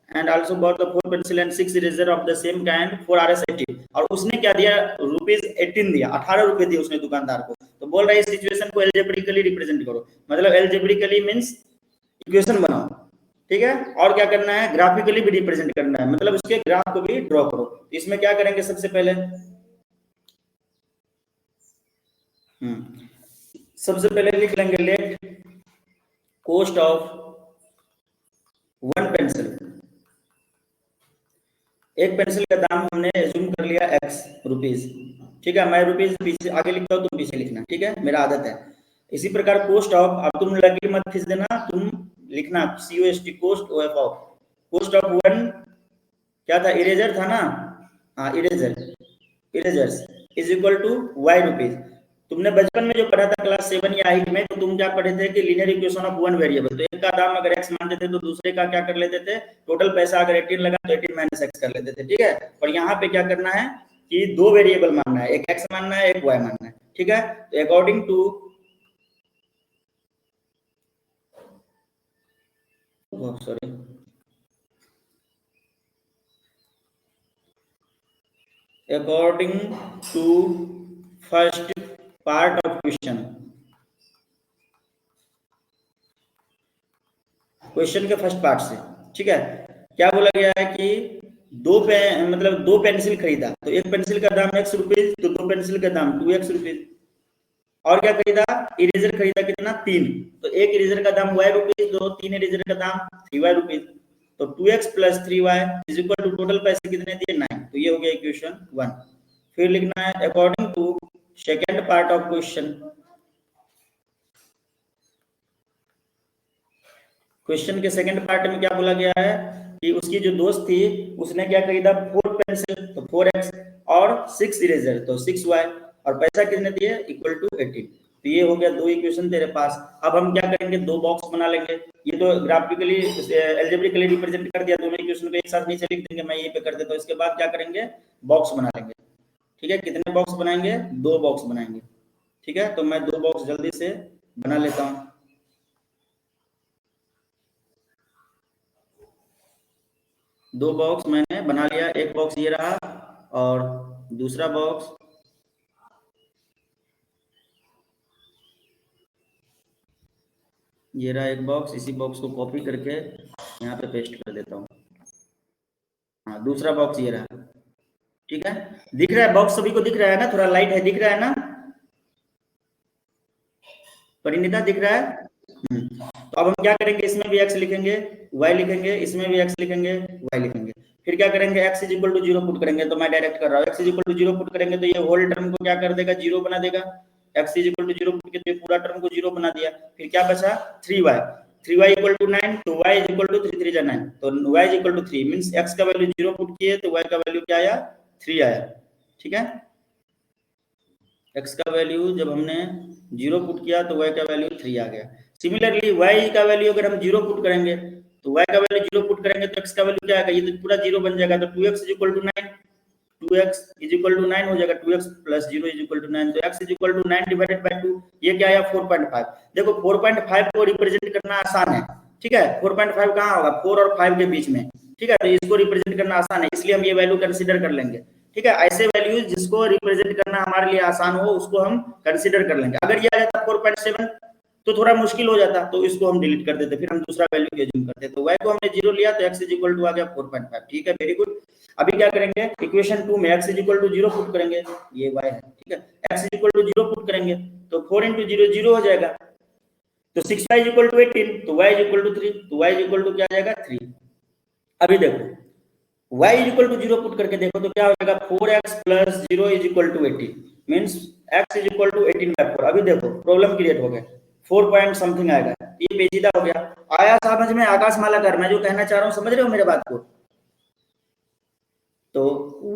and also bought the 4 pencil and 6 eraser of the same kind for RS18। और उसने क्या दिया, ₹18 दिया, 18 रुपए दिए उसने दुकानदार को। तो बोल रहा है इस सिचुएशन को एल्जेब्रिकली रिप्रेजेंट करो, मतलब एल्जेब्रिकली मींस इक्वेशन बनाओ। ठीक है, और क्या करना है, ग्राफिकली भी रिप्रेजेंट करना है, मतलब उसके ग्राफ को भी ड्रॉ करो। इसमें क्या करेंगे सबसे पहले, सबसे पहले लिख लेंगे लेट कॉस्ट ऑफ 1 पेंसिल। एक पेंसिल का दाम हमने एज्यूम कर लिया x रुपीज। ठीक है, मैं रुपीज पीछे आगे लिखता हूँ, तुम पीछे लिखना, ठीक है, मेरा आदत है। इसी प्रकार कॉस्ट ऑफ, अब तुम लकीर मत खींच देना, तुम लिखना COST cost of, cost of 1 क्या था, इरेजर था ना, हाँ eraser, erasers is equal to y rupees. तुमने बचपन में जो पढ़ा था क्लास 7 या 8 में, तो तुम क्या पढ़े थे कि लीनियर इक्वेशन ऑफ 1 वेरिएबल, तो एक का दाम अगर x मानते थे तो दूसरे का क्या कर लेते थे, टोटल पैसा अगर 18 लगा तो 18 माइनस x कर लेते थे। ठीक है, और यहाँ पे क्या करना है कि 2 वेरिएबल मानना है, एक x मानना है, एक y मानना है। ठीक है, तो according to, sorry, according to first part of question, question के फर्स्ट पार्ट से। ठीक है, क्या बोला गया है कि मतलब 2 पेंसिल खरीदा, तो एक पेंसिल का दाम x रुपीज, तो 2 पेंसिल का दाम 2x रुपीज। और क्या खरीदा, इरेजर खरीदा, कितना, 3, तो एक इरेजर का दाम y रुपीज, तो 3 इरेजर का दाम 3y रुपीज। तो 2x plus 3y is equal to total पैसे कितने दिए, 9। तो ये हो गया इक्वेशन 1। फिर लिखना है according to second part of question. Question के सेकंड पार्ट में क्या बोला गया है कि उसकी जो दोस्त थी उसने क्या खरीदा, 4 पेंसिल, तो 4x, और 6 इरेजर, तो 6y, और पैसा कितने दिए, इक्वल टू 18। तो ये हो गया 2 इक्वेशन तेरे पास। अब हम क्या करेंगे, 2 बॉक्स बना लेंगे। ये तो ग्राफिकली एल्जेब्रिकली रिप्रेजेंट कर दिया, दोनों इक्वेशन को एक साथ नीचे लिख देंगे, मैं यहीं पे कर देता हूँ। इसके बाद क्या करेंगे, बॉक्स बना लेंगे। ठीक है, कितने बॉक्स बनाएंगे, 2 बॉक्स बनाएंगे। ठीक है, तो मैं 2 बॉक्स जल्दी से बना लेता हूँ। 2 बॉक्स मैंने बना लिया, एक बॉक्स ये रहा, और दूसरा बॉक्स ये रहा एक बॉक्स। इसी बॉक्स को कॉपी करके यहाँ पे पेस्ट कर देता हूँ। हाँ, दूसरा बॉक्स ये रहा। ठीक है, दिख रहा है बॉक्स, सभी को दिख रहा है ना, थोड़ा लाइट है, दिख रहा है ना परिणीता, दिख रहा है। तो अब हम क्या करेंगे, इसमें भी x लिखेंगे, y लिखेंगे, इसमें भी x लिखेंगे, y लिखेंगे। फिर क्या करेंगे, x is equal to 0 put करेंगे, तो मैं डायरेक्ट कर रहा हूँ, x is equal to 0 put करेंगे तो ये होल टर्म को क्या कर देगा, 0 बना देगा। x is equal to 0 put करके पूरा टर्म को 0 बना दिया। फिर क्या बचा, 3y इक्वल टू 9, तो y इज इक्वल टू 3 3 जा 9, तो y is equal to 3 means x का वैल्यू 0 पुट किए तो y का वैल्यू क्या आया, 3 आया। ठीक है, x का वैल्यू जब हमने 0 पुट किया तो y का वैल्यू 3 आ गया। सिमिलरली y का वैल्यू अगर हम 0 पुट करेंगे तो y का वैल्यू 0 पुट करेंगे तो x का वैल्यू क्या आएगा, ये तो पूरा 0 बन जाएगा, तो 2x is equal to 9, 2x is equal to 9 हो जाएगा, 2x plus 0 is equal to 9, तो x is equal to 9 divided by 2, ये क्या आया 4.5। देखो 4.5 को रिप्रेजेंट करना आसान है, ठीक है, 4.5 कहाँ होगा, 4 और 5 के बीच में, ठीक है, तो इसको रिप्रेजेंट करना आसान है, इसलिए हम ये वैल्यू कंसीडर कर लेंगे। ठीक है, ऐसे वैल्यूज जिसको रिप्रेजेंट करना हमारे लिए आसान हो उसको हम कंसीडर कर लेंगे। अगर ये आ जाता 4.7 तो थोड़ा मुश्किल हो जाता, तो इसको हम डिलीट कर देते, फिर हम दूसरा वैल्यू एज्यूम करते, तो y को हमने 0 लिया तो x इज इक्वल टू आ गया 4.5। ठीक है, वेरी गुड। अभी क्या करेंगे, इक्वेशन 2 में x is equal to 0 put करेंगे, ये y है, ठीक है, x is equal to 0 put करेंगे तो 4 into 0 0 हो जाएगा, तो 6y इज इक्वल टू 18, तो y इज इक्वल टू 3, तो y इज इक्वल टू क्या आ जाएगा 3। अभी देखो y is equal to 0 put करके देखो तो क्या हो जाएगा, 4x plus 0 is equal to 18 means x is equal to 18/4। अभी देखो प्रॉब्लम क्रिएट हो गया, 4 पॉइंट समथिंग आएगा, ये पेचीदा हो गया। आया समझ में आकाश मालाकार, मैं जो कहना चाह रहा हूं समझ रहे हो मेरे बात को। तो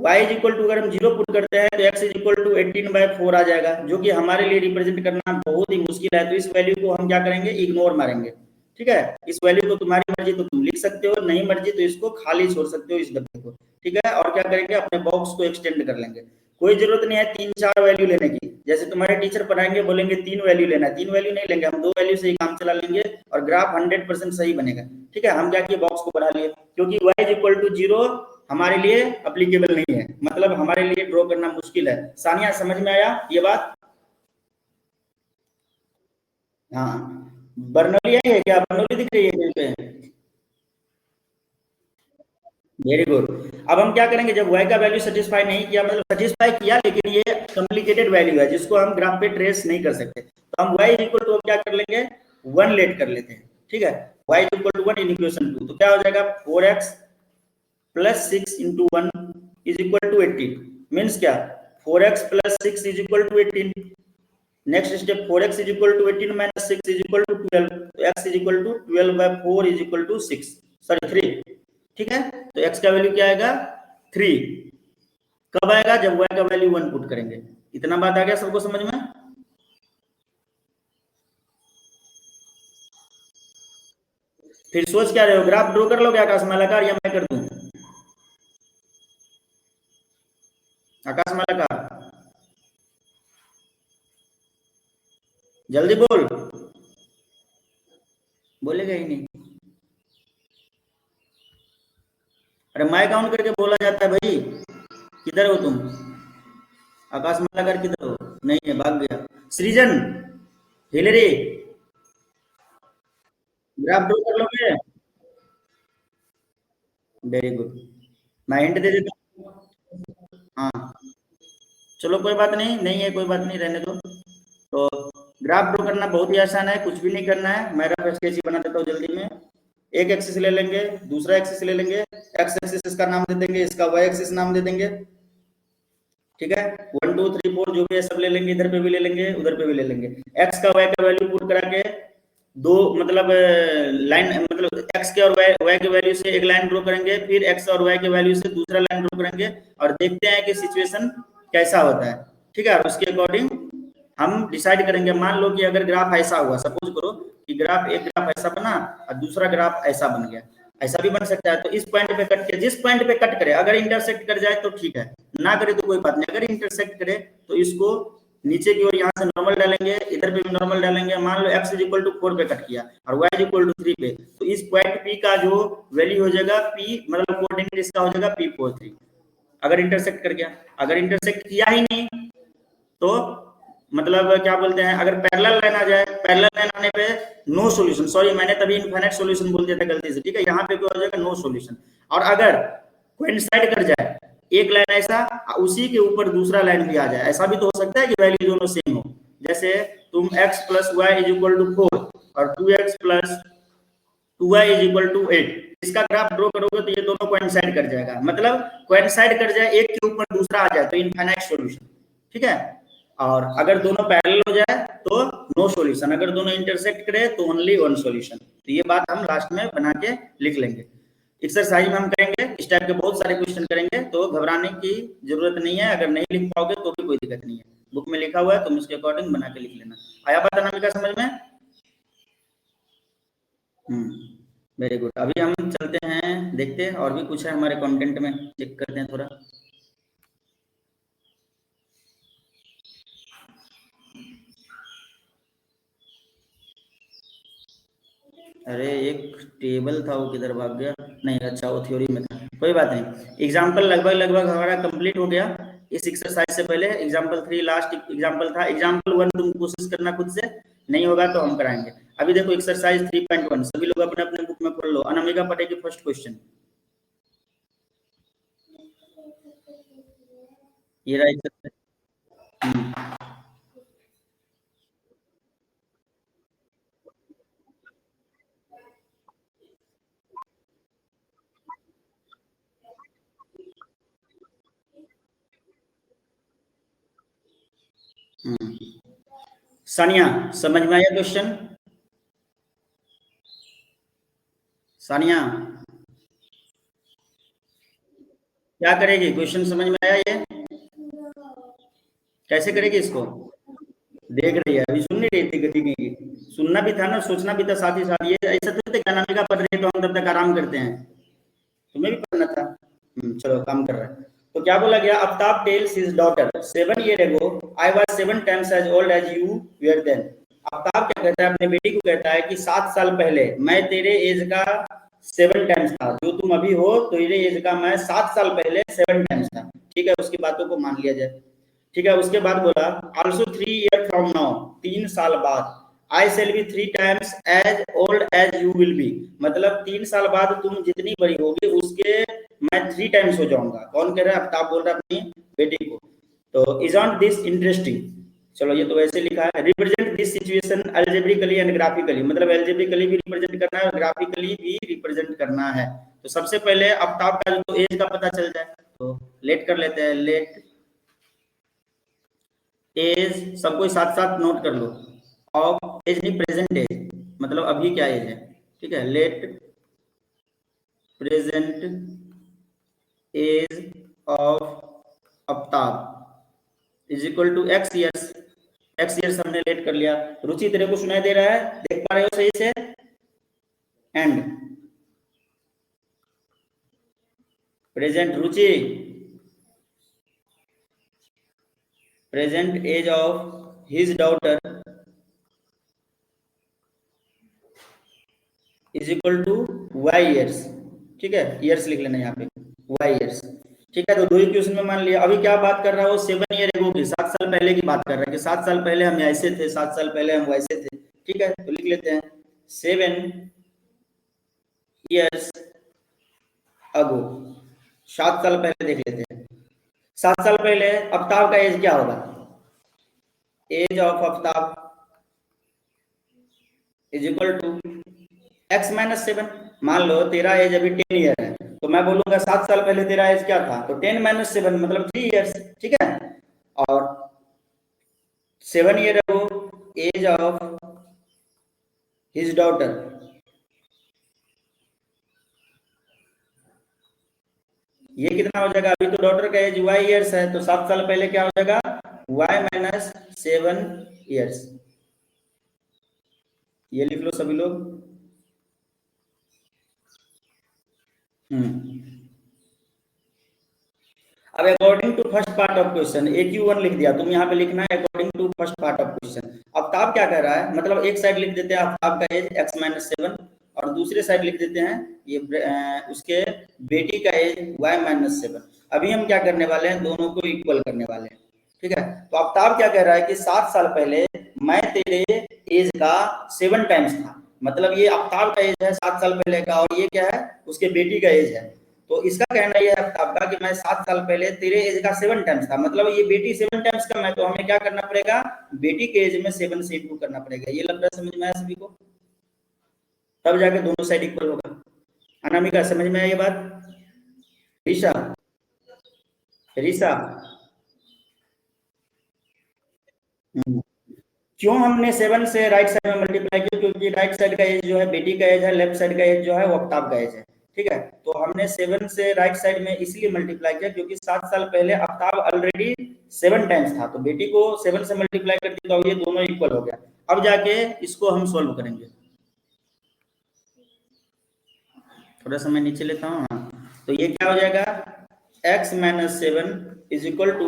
y इज इक्वल टू अगर हम 0 पुट करते हैं तो x इज इक्वल टू 18/4 आ जाएगा, जो कि हमारे लिए रिप्रेजेंट करना बहुत ही मुश्किल है, तो इस वैल्यू को हम क्या करेंगे, इग्नोर मारेंगे। ठीक है, इस वैल्यू को तुम्हारी मर्जी तो तुम लिख सकते हो, नहीं मर्जी तो इसको खाली छोड़ सकते हो इस डब्बे को। ठीक है, और क्या करेंगे, अपने बॉक्स को एक्सटेंड कर लेंगे, कोई जरूरत नहीं है 3-4 वैल्यू लेने की, जैसे तुम्हारे टीचर पढ़ाएंगे बोलेंगे 3 वैल्यू लेना है, 3 वैल्यू नहीं लेंगे हम, 2 वैल्यू से ही काम चला लेंगे और ग्राफ 100% सही बनेगा। ठीक है, हम क्या किए, बॉक्स को बढ़ा लिए, क्योंकि y इज इक्वल टू 0 हमारे लिए अप्लीकेबल नहीं है, मतलब हमारे लिए ड्रॉ करना मुश्किल है। सानिया समझ में आया ये बात? हाँ, बर्नौली आई है क्या, बर्नौली दिख रही है कहीं पे? Very good. अब हम क्या करेंगे, जब y का वैल्यू सेटिस्फाई नहीं किया, मतलब सेटिस्फाई किया लेकिन ये कॉम्प्लिकेटेड वैल्यू है जिसको हम ग्राफ पे ट्रेस नहीं कर सकते, तो हम y इक्वल टू क्या कर लेंगे, 1 लेट कर लेते हैं। ठीक है, y equal to 1 in equation 2, तो क्या हो जाएगा 4x plus 6 into 1 is equal to 18 means क्या, 4x plus 6 is equal to 18। Next step 4x is equal to 18 minus 6 is equal to 12, तो x is equal to 12/4 is equal to 6 sorry 3। ठीक है, तो x का वैल्यू क्या आएगा 3, कब आएगा, जब y का वैल्यू 1 पुट करेंगे। इतना बात आ गया सबको समझ में? फिर सोच क्या रहे हो, ग्राफ ड्रॉ कर लोगे आकाश मालाकार या मैं कर दूं? आकाश मालाकार जल्दी बोल, बोलेगा ही नहीं। अरे मैं काउंट करके बोला जाता है भाई, किधर हो तुम? आकाश मालाकार किधर हो? नहीं है, भाग गया। सृजन, हिलरी, ग्राफ ड्रॉ कर लोगे? वेरी गुड, मैं हिंट दे देता हूँ। हाँ चलो कोई बात नहीं, नहीं है कोई बात नहीं, रहने दो। तो ग्राफ ड्रॉ करना बहुत ही आसान है, कुछ भी नहीं करना है, मैं रफ स्केच ही बना देता हूँ जल्दी में। एक एक्सिस ले लेंगे, दूसरा एक्सिस ले लेंगे, एक्स एक्सिस इसका नाम दे देंगे, इसका वाई एक्सिस नाम दे देंगे। ठीक है, 1 2 3 4 जो भी है सब ले लेंगे, इधर पे भी ले लेंगे उधर पे भी ले लेंगे। एक्स का वाई का वैल्यू पुट करा के दो मतलब लाइन, मतलब एक्स के और वाई के वैल्यू से एक लाइन ड्रॉ करेंगे, फिर एक्स और वाई के वैल्यू से दूसरा लाइन ड्रॉ करेंगे और देखते हैं कि सिचुएशन कैसा होता है। ठीक है, उसके अकॉर्डिंग हम डिसाइड करेंगे। मान लो कि अगर ग्राफ ऐसा हुआ, सपोज करो कि ग्राफ एक ग्राफ ऐसा बना और दूसरा ग्राफ ऐसा बन गया, ऐसा भी बन सकता है, तो इस पॉइंट पे कट के जिस पॉइंट पे कट करे, अगर इंटरसेक्ट कर जाए तो ठीक है, ना करे तो कोई बात नहीं। अगर इंटरसेक्ट करे तो इसको नीचे की ओर यहाँ से नॉर्मल डालेंगे, इधर पे भी नॉर्मल डालेंगे। मान लो x इज इक्वल टू 4 पे कट किया और y इज इक्वल टू 3 पे, तो इस पॉइंट P का जो वैल्यू हो जाएगा P, मतलब कोऑर्डिनेट इसका हो जाएगा P43, अगर इंटरसेक्ट कर गया। अगर इंटरसेक्ट किया ही नहीं तो मतलब क्या बोलते हैं, अगर पैरेलल लाइन आ जाए, पैरेलल लाइन आने पे नो सॉल्यूशन, सॉरी मैंने तभी इनफाइनाइट सॉल्यूशन बोल दिया था गलती से। ठीक है, यहाँ पे क्या हो जाएगा, नो सॉल्यूशन। और अगर कोइंसाइड कर जाए, एक लाइन ऐसा उसी के ऊपर दूसरा लाइन भी आ जाए, ऐसा भी तो हो सकता है कि वैल्यू दोनों सेम हो। जैसे तुम x plus y is equal to 4 और 2x plus 2y is equal to 8, इसका ग्राफ ड्रॉ करोगे तो ये दोनों कोइंसाइड कर जाएगा, मतलब कोइंसाइड कर जाए, एक के ऊपर दूसरा आ जाए तो इनफाइनाइट सॉल्यूशन, ठीक है। और अगर दोनों पैरेलल हो जाए तो नो सॉल्यूशन, अगर दोनों इंटरसेक्ट करे तो ओनली वन सॉल्यूशन। तो ये बात हम लास्ट में बना के लिख लेंगे। एक्सरसाइज में हम करेंगे, इस टाइप के बहुत सारे क्वेश्चन करेंगे, तो घबराने की जरूरत नहीं है। अगर नहीं लिख पाओगे तो भी कोई दिक्कत नहीं है, बुक में लिखा हुआ है, तुम उसके अकॉर्डिंग बना के लिख लेना। आया बात अनामिका समझ में? Very good. अभी हम चलते हैं, देखते हैं और भी कुछ है हमारे कंटेंट में, चेक करते हैं थोड़ा। अरे एक टेबल था, वो किधर भाग गया? नहीं, अच्छा वो थ्योरी में था, कोई बात नहीं। एग्जाम्पल लगभग हमारा कंप्लीट हो गया। इस एक्सरसाइज से पहले एग्जाम्पल 3 लास्ट एग्जाम्पल था। एग्जाम्पल 1 तुम कोशिश करना खुद से, नहीं होगा तो हम कराएंगे। अभी देखो एक्सरसाइज 3.1, सभी लोग अपने अपने बुक में खोल लो। अनामिका पढ़ेगी फर्स्ट क्वेश्चन। ये रहा एक्सरसाइज। सानिया समझ में आया क्वेश्चन? सानिया क्या करेगी? क्वेश्चन समझ में आया ये? कैसे करेगी इसको? देख रही है, अभी सुन नहीं रही थी गति की। सुनना भी था ना, सोचना भी था साथ ही साथ। ये ऐसा तो नहीं था कि अनामिका पढ़ रही है तो हम तब तक आराम करते हैं, तुम्हें भी पढ़ना था। चलो काम कर रहा है। तो क्या बोला गया? Aftab tales his daughter 7 years ago I was 7 times as old as you were then। Aftab क्या कहता है, अपने बेटी को कहता है कि 7 साल पहले मैं तेरे एज का 7 times था, जो तुम अभी हो तेरे एज का मैं 7 साल पहले 7 times था। ठीक है, उसकी बातों को मान लिया जाए। ठीक है, उसके बाद बोला ऑल्सो 3 years from now, 3 साल बाद I shall be 3 times as old as you will be, मतलब 3 साल बाद तुम जितनी बड़ी होगी उसके मैं 3 times हो जाऊंगा। कौन कह रहा है? आफ्ताब बोल रहा है अपनी बेटी को। तो इज नॉट दिस इंटरेस्टिंग? चलो ये तो वैसे लिखा है। Represent this situation algebraically and graphically, मतलब अल्जेब्रिकली भी रिप्रेजेंट करना है और ग्राफिकली भी रिप्रेजेंट करना है। तो सबसे पहले आफ्ताब का जो एज का पता चल जाए, तो लेट कर लेते हैं। लेट एज, सबको साथ साथ नोट कर लो। ऑफ एज नहीं, प्रेजेंट एज, मतलब अभी क्या एज है। ठीक है, let present age of Aftab is equal to x years. X years हमने लेट कर लिया। रुचि तेरे को सुनाई दे रहा है? देख पा रहे हो सही से? And present Ruchi, present age of his daughter is equal to y years. ठीक है, ईयर्स लिख लेना यहाँ पे, वाई ईयर्स। ठीक है, तो दो ही क्वेश्चन में मान लिया। अभी क्या बात कर रहा है वो? 7 years ago की, 7 साल पहले की बात कर रहा है कि 7 साल पहले हम ऐसे थे, 7 साल पहले हम वैसे थे। ठीक है, तो लिख लेते हैं 7 years ago, 7 साल पहले देख लेते हैं। 7 साल पहले आफ्ताब का एज क्या होगा? Age of Aftab is equal to x minus 7। मान लो तेरा एज अभी 10 ईयर है, तो मैं बोलूंगा 7 साल पहले तेरा एज क्या था, तो 10 माइनस 7 मतलब 3 years। ठीक है, और 7 years ago age of his daughter, ये कितना हो जाएगा? अभी तो डॉटर का एज y ईयर्स है, तो 7 साल पहले क्या हो जाएगा? y minus 7 years। ये लिख लो सभी लोग। अब according to first part of question, AQ1 लिख दिया, तुम यहाँ पे लिखना है according to first part of question. Aftab क्या कह रहा है, मतलब एक साइड लिख देते हैं आफ्ताब का एज x माइनस 7 और दूसरे साइड लिख देते हैं ये उसके बेटी का एज y माइनस 7। अभी हम क्या करने वाले हैं? दोनों को इक्वल करने वाले हैं। ठीक है, तो आफ्ताब क्या कह रहा है कि 7 साल पहले मैं तेरे एज का 7 टाइम्स था, मतलब ये आफ्ताब का एज है 7 साल पहले का, और ये क्या है? उसके बेटी का एज है। तो इसका कहना यह है आफ्ताब का कि मैं 7 साल पहले तेरे एज का 7 टाइम्स था, मतलब ये बेटी 7 टाइम्स कम है, तो हमें क्या करना पड़ेगा? बेटी के एज में 7 से इंटू करना पड़ेगा। ये लग रहा है समझ में आया सभी को? तब जाके दोनों साइड इक्वल होगा। अनामिका समझ में आई ये बात? ऋषा, ऋषा, क्यों हमने 7 से राइट साइड में मल्टीप्लाई किया? क्योंकि राइट साइड का एज जो है बेटी का एज है, लेफ्ट साइड का एज जो है वो अफ्ताब का एज है, ठीक है। तो हमने 7 से राइट साइड में इसलिए मल्टीप्लाई किया क्योंकि 7 साल पहले अफ्ताब ऑलरेडी 7 टाइम्स था, तो बेटी को 7 से मल्टीप्लाई कर दिया तो ये दोनों इक्वल हो गया। अब जाके इसको हम सोल्व करेंगे, थोड़ा समय नीचे लेता हूँ। तो ये क्या हो जाएगा, x minus 7 is equal to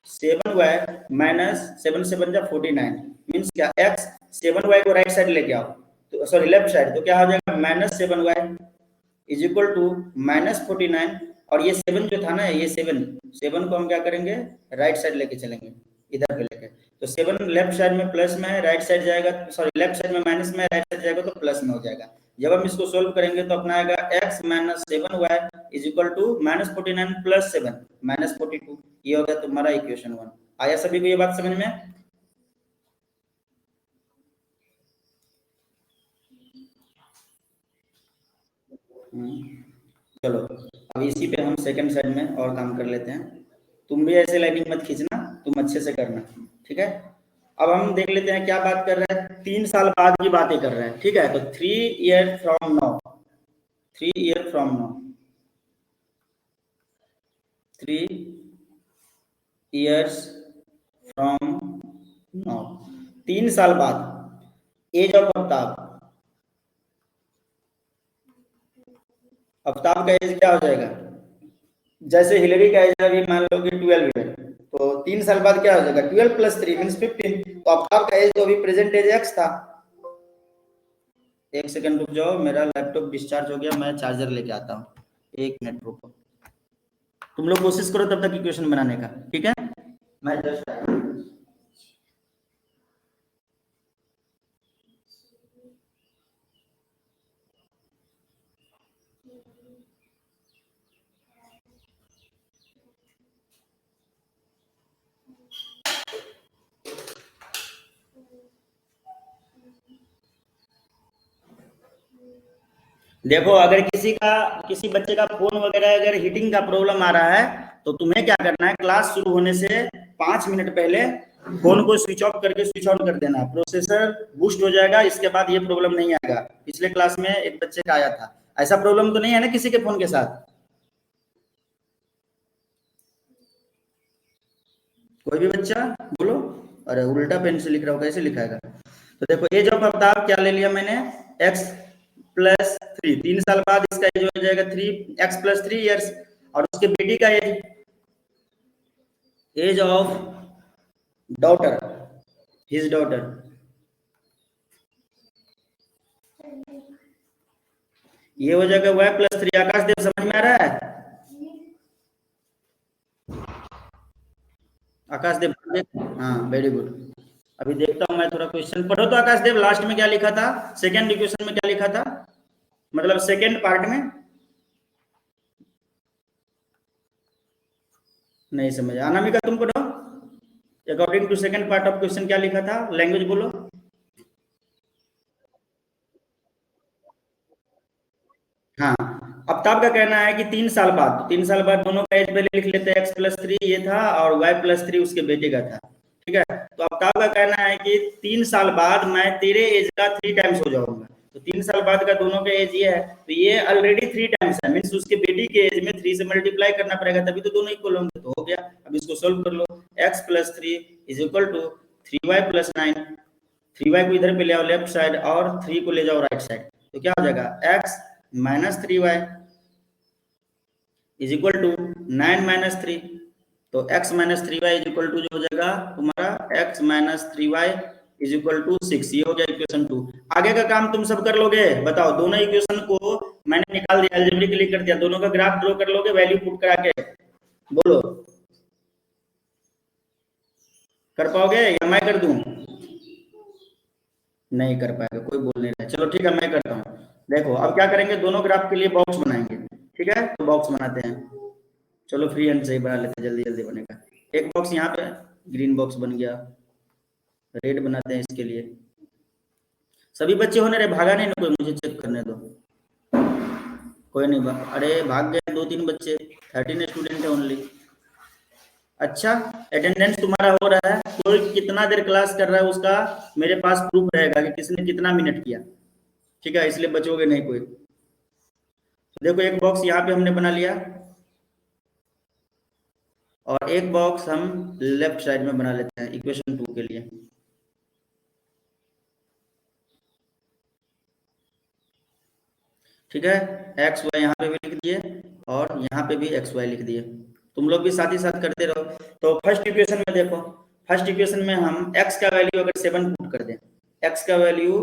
7y minus 7 से बन जा 49, मीन्स क्या, x 7y को राइट साइड लेके आओ, तो सॉरी लेफ्ट साइड, तो क्या हो जाएगा minus 7y is equal to minus 49, और ये 7 जो था ना, ये 7 को हम क्या करेंगे, राइट साइड लेके चलेंगे, इधर पे लेके। तो 7 लेफ्ट साइड में प्लस में है, राइट साइड जाएगा, सॉरी लेफ्ट साइड में माइनस में, राइट साइड जाएगा तो प्लस में हो जाएगा। जब हम इसको सोल्व करेंगे तो अपना आएगा x minus 7y is equal to minus 49 plus 7 minus 42, ये हो गया तुम्हारा इक्वेशन 1। आया सभी को ये बात समझ में? चलो अब इसी पे हम सेकंड साइड में और काम कर लेते हैं। तुम भी ऐसे लाइनिंग मत खींचना, तुम अच्छे से करना, ठीक है। अब हम देख लेते हैं क्या बात कर रहा है, 3 साल बाद की बातें कर रहा है, ठीक है। तो 3 year from now, 3 year from now, 3 years from now, 3 साल बाद एज ऑफ अफ्ताब, अफ्ताब का एज क्या हो जाएगा, जैसे हिलरी का एज अभी मान लो कि 12 ईयर, तो 3 साल बाद क्या हो जाएगा 12 प्लस 3 मीन्स 15, तो अफ्ताब का एज तो अभी प्रेजेंट एज x था। एक सेकंड रुक जाओ, मेरा लैपटॉप डिस्चार्ज हो गया, मैं चार्जर लेके आता हूँ, एक मिनट रुको। तुम लोग कोशिश करो तब तक इक्वेशन बनाने का, ठीक है। मैं जस्ट देखो, अगर किसी बच्चे का फोन वगैरह अगर हीटिंग का प्रॉब्लम आ रहा है तो तुम्हें क्या करना है, क्लास शुरू होने से 5 मिनट पहले फोन को स्विच ऑफ करके स्विच ऑन कर देना, प्रोसेसर बूस्ट हो जाएगा, इसके बाद ये प्रॉब्लम नहीं आएगा। पिछले क्लास में एक बच्चे का आया था, ऐसा प्रॉब्लम तो नहीं है ना किसी के फोन के साथ? कोई भी बच्चा बोलो। अरे उल्टा पेन से लिख रहा हूँ, कैसे लिखाएगा? तो देखो एज ऑफ अफ्ताब क्या ले लिया मैंने, x प्लस 3, 3 साल बाद इसका एज हो जाएगा 3x प्लस 3 ईयर्स, और उसके बेटी का age, age of daughter, his daughter, ये हो जाएगा y प्लस 3। आकाश देव समझ में आ रहा है? आकाश देव, हाँ वेरी गुड। अभी देखता हूँ मैं थोड़ा क्वेश्चन पढ़ो तो। आकाश देव लास्ट में क्या लिखा था, सेकेंड इक्वेशन में क्या लिखा था, मतलब सेकेंड पार्ट में नहीं समझ। अनामिका तुम पढ़ो, according to second part of question क्या लिखा था, लैंग्वेज बोलो। हाँ, अफ्ताब का कहना है कि 3 साल बाद, तो 3 साल बाद दोनों का एज पहले लिख लेते हैं, x प्लस 3 ये था और y प्लस 3 उसके बेटे का था, ठीक है। तो अफ्ताब का कहना है कि 3 साल बाद मैं तेरे एज का 3 टाइम्स हो जाऊंगा, तो 3 साल बाद का दोनों का एज ये है, तो ये ऑलरेडी 3 टाइम्स है, मीन्स उसके बेटी के एज में 3 से मल्टीप्लाई करना पड़ेगा, तभी तो दोनों इक्वल होंगे, तो हो गया। अब इसको सोल्व कर लो, x plus 3 is equal to 3y plus 9, 3y को इधर पे ले आओ लेफ्ट साइड और 3 को ले जाओ राइट साइड, तो क्या हो जाएगा x minus 3y is equal to 9 minus 3, तो x minus 3y is equal to जो हो जाएगा तुम्हारा x minus 3y is equal to 6, ये हो गया इक्वेशन 2। आगे का काम तुम सब कर लोगे, बताओ। दोनों इक्वेशन को मैंने निकाल दिया, अलजेब्रिकली कर दिया, दोनों का ग्राफ ड्रॉ कर लोगे वैल्यू पुट करा के, बोलो कर पाओगे या मैं कर दूं? नहीं कर पाएगा, कोई बोल नहीं रहा है। चलो ठीक है, मैं करता हूँ। देखो अब क्या करेंगे, दोनों ग्राफ के लिए बॉक्स बनाएंगे, ठीक है। तो बॉक्स बनाते हैं, चलो फ्री हैंड से ही बना लेते हैं, जल्दी जल्दी बनेगा। एक बॉक्स यहाँ पे ग्रीन बॉक्स बन गया, रेड बनाते हैं इसके लिए। सभी बच्चे होने रहे, भागा नहीं ना कोई, मुझे चेक करने दो। कोई नहीं अरे भाग गए 2-3 बच्चे, 13 स्टूडेंट है ओनली। अच्छा, अटेंडेंस तुम्हारा हो रहा है, कोई कितना देर क्लास कर रहा है उसका मेरे पास प्रूफ रहेगा कि किसने कितना मिनट किया, ठीक है, इसलिए बचोगे नहीं कोई। तो देखो एक बॉक्स यहाँ पे हमने बना लिया और एक बॉक्स हम लेफ्ट साइड में बना लेते हैं इक्वेशन 2 के लिए। ठीक है, एक्स वाई यहाँ पे भी लिख दिए और यहाँ पे भी एक्स वाई लिख दिए। तुम लोग भी साथ ही साथ करते रहो। तो फर्स्ट इक्वेशन में देखो, फर्स्ट इक्वेशन में हम x का वैल्यू अगर 7 पुट कर दें, x का वैल्यू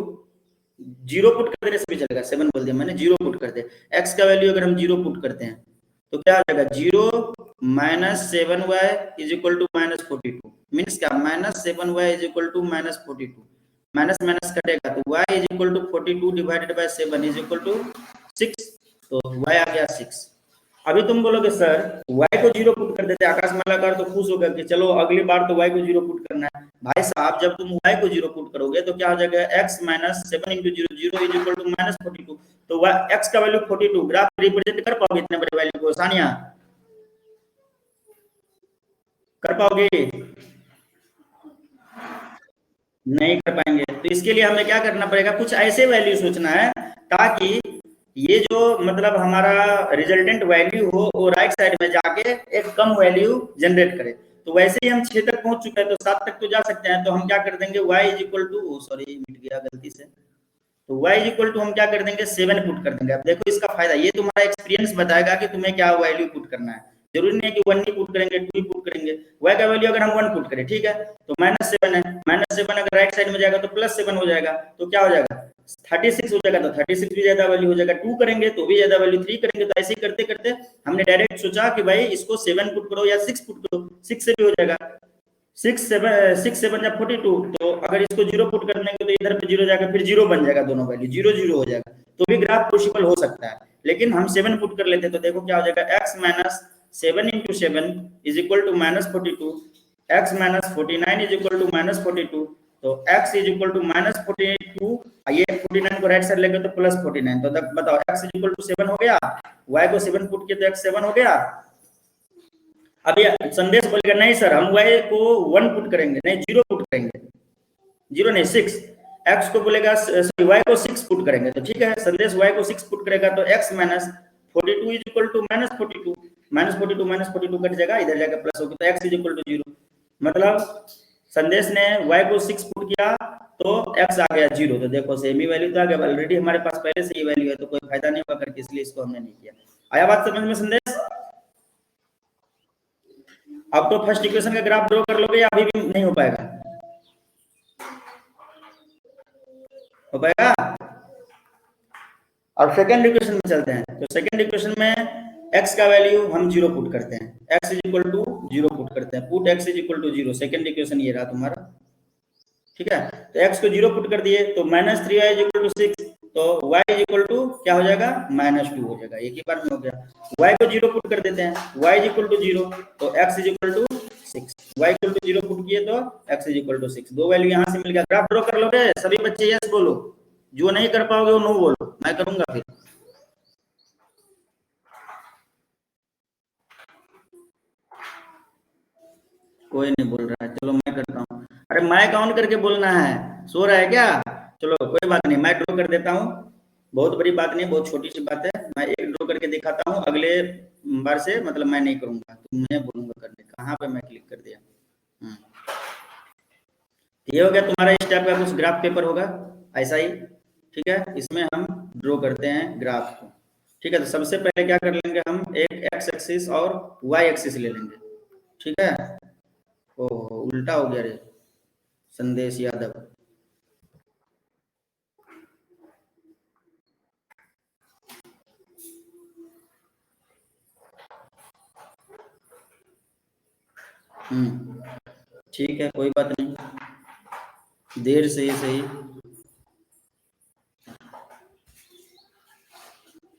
0 पुट कर देने से भी चलेगा, 7 बोल दिया मैंने, 0 पुट कर दे, x का वैल्यू अगर हम 0 पुट करते हैं तो क्या हो जाएगा, 0 minus 7y is equal to minus 42। Means क्या, minus 7y is equal to minus 42, minus minus कटेगा तो y is equal to 42 divided by 7 is equal to 6, तो y आ गया 6। अभी तुम बोलोगे सर y को 0 पुट कर देते, आकाश मालाकार तो खुश होगा कि चलो अगली बार तो y को 0 पुट करना है। भाई साहब जब तुम y को 0 पुट करोगे तो क्या हो जाएगा, x minus 7 into 0, 0 is equal to minus 42, तो x का वैल्यू 42, ग्राफ रिप्रेजेंट कर पाओगे इतने बड़े वैल्यू को सानिया, कर पाओगे? नहीं कर पाएंगे। तो इसके लिए हमें क्या करना पड़ेगा, कुछ ऐसे वैल्यू सोचना है ताकि ये जो मतलब हमारा रिजल्टेंट वैल्यू हो वो राइट साइड में जाके एक कम वैल्यू जनरेट करे। तो वैसे ही हम 6 तक पहुंच चुके हैं तो 7 तक तो जा सकते हैं, तो हम क्या कर देंगे, y is equal to, sorry मिट गया गलती से, तो y इज इक्वल टू हम क्या कर देंगे, 7 पुट कर देंगे। अब देखो इसका फायदा, ये तुम्हारा एक्सपीरियंस बताएगा कि तुम्हें क्या वैल्यू पुट करना है। जरूरी नहीं है कि 1 ही पुट करेंगे, 2 ही पुट करेंगे। y का वैल्यू अगर हम 1 पुट करें, ठीक है, तो -7 है, -7 अगर राइट साइड में जाएगा तो +7 हो जाएगा, तो क्या हो जाएगा 36 हो जाएगा, तो 36 भी ज्यादा वैल्यू हो जाएगा, 2 करेंगे तो भी ज्यादा वैल्यू, 3 करेंगे तो ऐसे ही करते करते हमने डायरेक्ट सोचा कि भाई इसको 7 पुट करो या 6 पुट करो, 6 से भी हो जाएगा, 6 7 या 42, तो अगर इसको 0 पुट कर देंगे तो इधर पे 0 जाएगा, फिर 0 बन जाएगा, दोनों वैल्यू 0 0 हो जाएगा, तो भी ग्राफ पॉसिबल हो सकता है। लेकिन हम 7 पुट कर लेते हैं तो देखो क्या हो जाएगा, x minus 7 into 7 is equal to -42, x minus 49 is equal to -42, तो x इज इक्वल टू -42, ये 49 को राइट साइड लेंगे तो +49, तो बताओ x इज इक्वल टू 7 हो गया, y को 7 पुट किया तो x 7 हो गया। अब ये संदेश बोलेगा नहीं सर हम y को 1 पुट करेंगे, नहीं 0 पुट करेंगे, 0 नहीं 6, x को बोलेगा सॉरी y को 6 पुट करेंगे, तो ठीक है, संदेश y को 6 पुट करेगा तो x minus 42 is equal to -42, -42 cut जाएगा, इधर जाकर प्लस होगा, तो x इज इक्वल टू 0, मतलब संदेश ने y को 6 पुट किया तो x आ गया 0, तो देखो सेम ही वैल्यू तो आ गया, ऑलरेडी हमारे पास पहले से ये वैल्यू है, तो कोई फायदा नहीं होगा करके, इसलिए इसको हमने नहीं किया। आया बात समझ में संदेश? अब तो फर्स्ट इक्वेशन का ग्राफ ड्रॉ कर लोगे या अभी भी नहीं हो पाएगा? हो पाएगा? और सेकंड इक्वेशन में चलते हैं, तो सेकंड इक्वेशन में x का वैल्यू हम 0 पुट करते हैं, x is equal to 0 put करते हैं, put x is equal to 0, second equation ये रहा तुम्हारा, ठीक है, तो x को 0 पुट कर दिए तो -3y इज इक्वल टू 6, तो y इज इक्वल टू क्या हो जाएगा, -2 हो जाएगा, एक ही बार में हो गया। y को 0 पुट कर देते हैं, y इज इक्वल टू 0, तो x is equal to 6, y equal to 0 put किए तो x इज इक्वल टू 6, दो वैल्यू यहां से मिल गया। ग्राफ ड्रॉ कर लोगे सभी बच्चे? यस बोलो, जो नहीं कर पाओगे वो नो बोलो, मैं करूंगा फिर। कोई नहीं बोल रहा है, चलो मैं करता हूँ। अरे माइक ऑन करके बोलना है, सो रहा है क्या? चलो कोई बात नहीं, मैं ड्रॉ कर देता हूँ, बहुत बड़ी बात नहीं, बहुत छोटी सी बात है, मैं एक ड्रॉ करके दिखाता हूँ, अगले बार से मतलब मैं नहीं करूंगा, तुम्हें बोलूंगा करने। कहाँ पे मैं क्लिक कर दिया, ये हो गया तुम्हारा इस टाइप का कुछ ग्राफ पेपर होगा ऐसा ही, ठीक है, इसमें हम ड्रॉ करते हैं ग्राफ को, ठीक है। तो सबसे पहले क्या कर लेंगे, हम एक एक्स एक्सिस और वाई एक्सिस ले लेंगे, ठीक है। ओह उल्टा हो गया रे संदेश यादव, ठीक है कोई बात नहीं, देर से ही सही,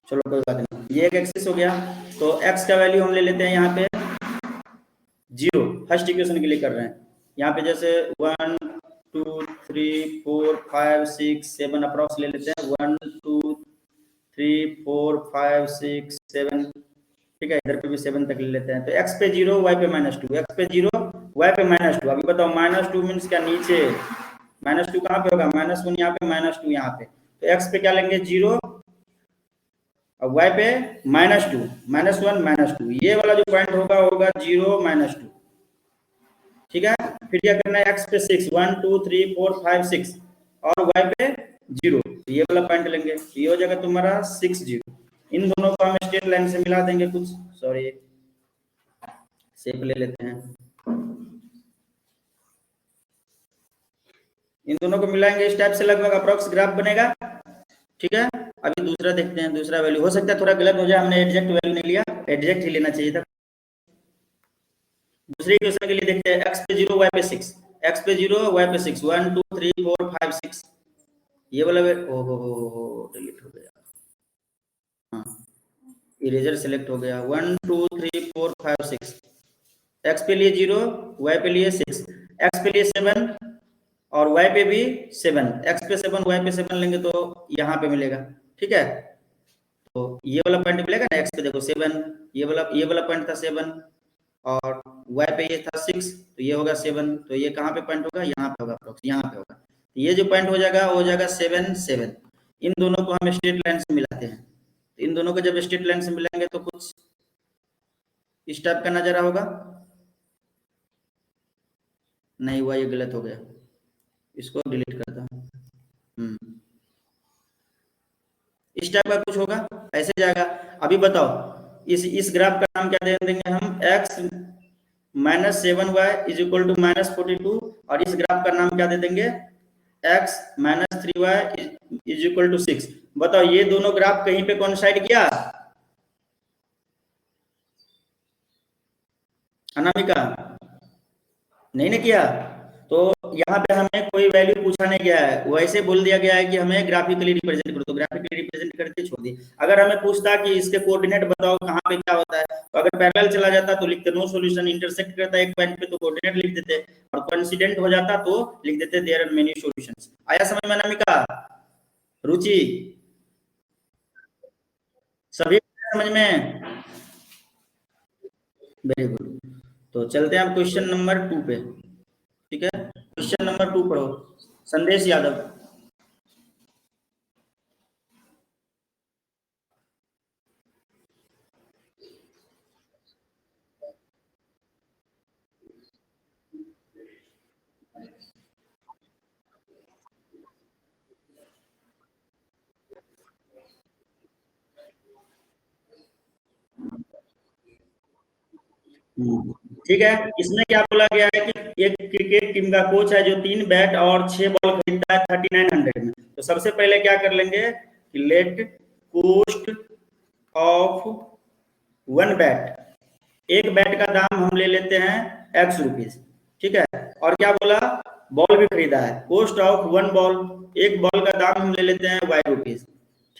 चलो कोई बात नहीं। ये एक एक्सिस हो गया, तो x का वैल्यू हम ले लेते हैं यहाँ पे 0, फर्स्ट इक्वेशन के लिए कर रहे हैं। यहाँ पे जैसे 1 2 3 4 5 6 7 अप्रॉक्स ले लेते हैं, 1 2 3 4 5 6 7, ठीक है, इधर पे भी 7 तक ले लेते हैं। तो x पे 0 y पे -2, x पे 0 y पे -2। अभी बताओ -2 मीन्स क्या, नीचे -2 कहाँ पे होगा, -1 यहाँ पे, -2 यहाँ पे। तो x पे क्या लेंगे 0 और y पे -2, -1 -2, ये वाला जो पॉइंट होगा होगा 0 -2, ठीक है। फिर क्या करना है, x पे 6 1 2 3 4 5 6 और y पे 0, तो ये वाला पॉइंट लेंगे, तो ये हो जाएगा तुम्हारा 6 0। इन दोनों को हम स्ट्रेट लाइन से मिला देंगे कुछ, सॉरी शेप ले लेते हैं, इन दोनों को मिलाएंगे, इस टाइप से लगभग अप्रोक्स ग्राफ बनेगा, ठीक है। अभी दूसरा देखते हैं, दूसरा वैल्यू हो सकता है थोड़ा गलत हो जाए, हमने एग्जैक्ट वैल्यू नहीं लिया, एग्जैक्ट ही लेना चाहिए था। दूसरे इक्वेशन के लिए देखते हैं, x पे 0 y पे 6, x पे 0 y पे 6 1 2 3 4 5 6, ये वाला ओहो डिलीट हो गया, हाँ इरेजर सेलेक्ट हो गया। 1 2 3 4 5 6, x पे लिए 0 y पे लिए 6, x पे लिए 7 और y पे भी 7, x पे 7 y पे 7 लेंगे तो यहाँ पे मिलेगा, ठीक है। तो ये वाला पॉइंट मिलेगा ना, x पे देखो 7, ये वाला पॉइंट था 7 और y पे ये था 6, तो ये होगा 7, तो ये कहाँ पे पॉइंट होगा, यहाँ पे होगा, अप्रोक्स यहाँ पे होगा। तो ये जो पॉइंट हो जाएगा वो हो जाएगा 7 7। इन दोनों को हम स्ट्रेट लाइन से मिलाते हैं, तो इन दोनों को जब स्ट्रेट लाइन से मिलाएंगे तो कुछ इस टाइप का नजारा होगा, नहीं हुआ, ये गलत हो गया, इसको डिलीट करता हूँ। इस टाइप का कुछ होगा, ऐसे जाएगा। अभी बताओ इस ग्राफ का नाम क्या दे देंगे हम, x -7y is equal to -42, और इस ग्राफ का नाम क्या दे देंगे, x -3y is equal to 6। बताओ ये दोनों ग्राफ कहीं पे कोइंसाइड किया, अनामिका नहीं ना किया। तो यहाँ पे हमें कोई वैल्यू पूछा नहीं गया है, वैसे बोल दिया गया है कि हमें ग्राफिकली रिप्रेजेंट करो, तो ग्राफिकली रिप्रेजेंट करके छोड़ दी। अगर हमें पूछता कि इसके कोऑर्डिनेट बताओ कहाँ पे क्या होता है, तो अगर पैरेलल चला जाता तो लिखते नो सॉल्यूशन, इंटरसेक्ट करता एक पॉइंट पे तो कोऑर्डिनेट लिख देते, और कोइंसिडेंट हो जाता तो लिख देते देयर आर मेनी सॉल्यूशंस। आया समझ में अनामिका, रुचि, सभी समझ में, वेरी गुड। तो चलते हैं अब क्वेश्चन नंबर 2 पे, ठीक है। क्वेश्चन नंबर 2 पढ़ो, संदेश यादव। ठीक है, इसमें क्या बोला गया है कि एक क्रिकेट टीम का कोच है जो 3 बैट और 6 बॉल खरीदता है 3900 में। तो सबसे पहले क्या कर लेंगे कि लेट कॉस्ट ऑफ 1 बैट, एक बैट का दाम हम ले लेते हैं x रुपीज, ठीक है। और क्या बोला, बॉल भी खरीदा है, कॉस्ट ऑफ 1 बॉल, एक बॉल का दाम हम ले लेते हैं y रुपीज,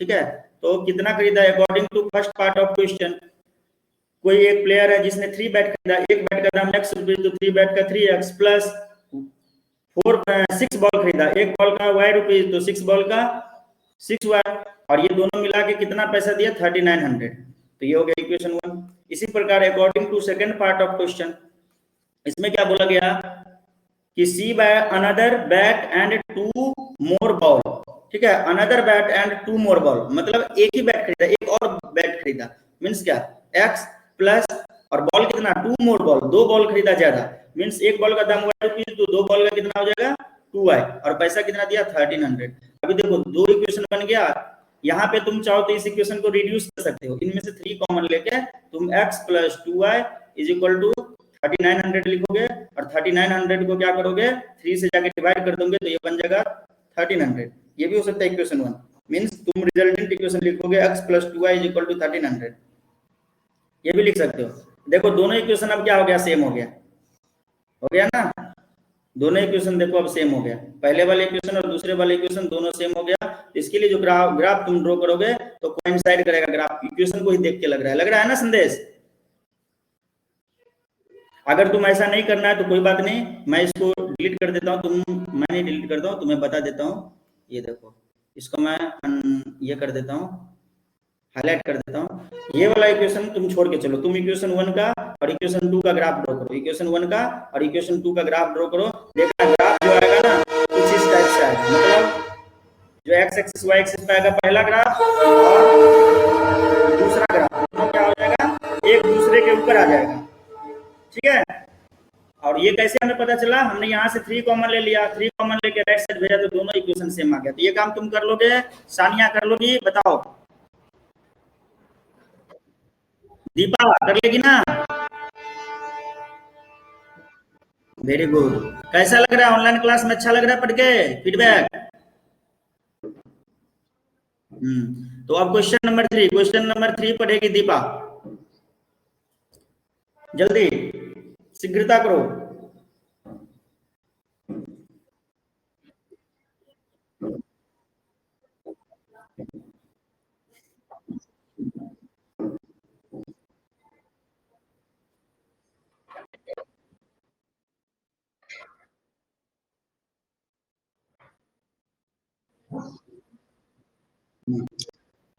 ठीक है। तो कितना खरीदा है, according to first part of question, कोई एक प्लेयर है जिसने 3 बैट खरीदा, एक बैट का दाम x रुपीज, तो 3 बैट का 3x प्लस 6 बॉल खरीदा, एक बॉल का y रुपीज, तो 6 बॉल का 6y, और ये दोनों मिला के कितना पैसा दिया 3900। तो ये हो गया इक्वेशन 1। इसी प्रकार according to second part of question, इसमें क्या बोला गया कि C by another bat and 2 more ball, ठीक है। Another bat and 2 more ball मतलब एक ही बैट खरीदा, एक और बैट खरीदा, मीन्स क्या x प्लस और बॉल कितना 2 मोर बॉल, 2 बॉल खरीदा ज्यादा, मीन्स एक बॉल का दाम y रुपीज, तो 2 बॉल का कितना हो जाएगा 2y, और पैसा कितना दिया 1300। अभी देखो 2 इक्वेशन बन गया, यहाँ पे तुम चाहो तो इस इक्वेशन को रिड्यूस कर सकते हो, इनमें से 3 कॉमन लेके तुम x plus 2y is equal to 3900 लिखोगे, और 3900 को क्या करोगे 3 से जाके डिवाइड कर दोगे, तो ये बन जाएगा 1300। ये भी हो सकता है इक्वेशन 1, मींस तुम रिजल्टेंट इक्वेशन लिखोगे x plus 2y is equal to 1300, ये भी लिख सकते हो। देखो दोनों इक्वेशन अब क्या हो गया, सेम हो गया ना, दोनों इक्वेशन देखो अब सेम हो गया, पहले वाले इक्वेशन और दूसरे वाले इक्वेशन दोनों सेम हो गया। इसके लिए जो ग्राफ तुम ड्रॉ करोगे तो कोइंसाइड करेगा, ग्राफ इक्वेशन को ही देख के लग रहा है ना संदेश। अगर तुम ऐसा नहीं करना है तो कोई बात नहीं, मैं इसको डिलीट कर देता हूँ, मैं नहीं डिलीट करता हूँ, तुम्हें बता देता हूँ। ये देखो इसको मैं ये कर देता हूँ, हाईलाइट कर देता हूँ। ये वाला इक्वेशन तुम छोड़ के चलो, तुम इक्वेशन 1 का और इक्वेशन 2 का ग्राफ ड्रॉ करो, इक्वेशन 1 का और इक्वेशन 2 का ग्राफ ड्रॉ करो। देखना ग्राफ जो आएगा ना कुछ इस टाइप से आएगा, मतलब जो एक्स एक्सिस वाई एक्सिस पे आएगा पहला ग्राफ और दूसरा ग्राफ, दोनों क्या हो जाएगा, एक दूसरे के ऊपर आ जाएगा। ठीक है, और ये कैसे हमें पता चला, हमने यहाँ से 3 कॉमन ले लिया, 3 कॉमन लेके राइट साइड भेजा तो दोनों इक्वेशन सेम आ गया। तो ये काम तुम कर लोगे, सानिया कर लोगी, बताओ दीपा कर लेगी ना? Very good. कैसा लग रहा है ऑनलाइन क्लास में, अच्छा लग रहा है पढ़ के? फीडबैक। तो अब क्वेश्चन नंबर 3 पढ़ेगी दीपा, जल्दी शीघ्रता करो।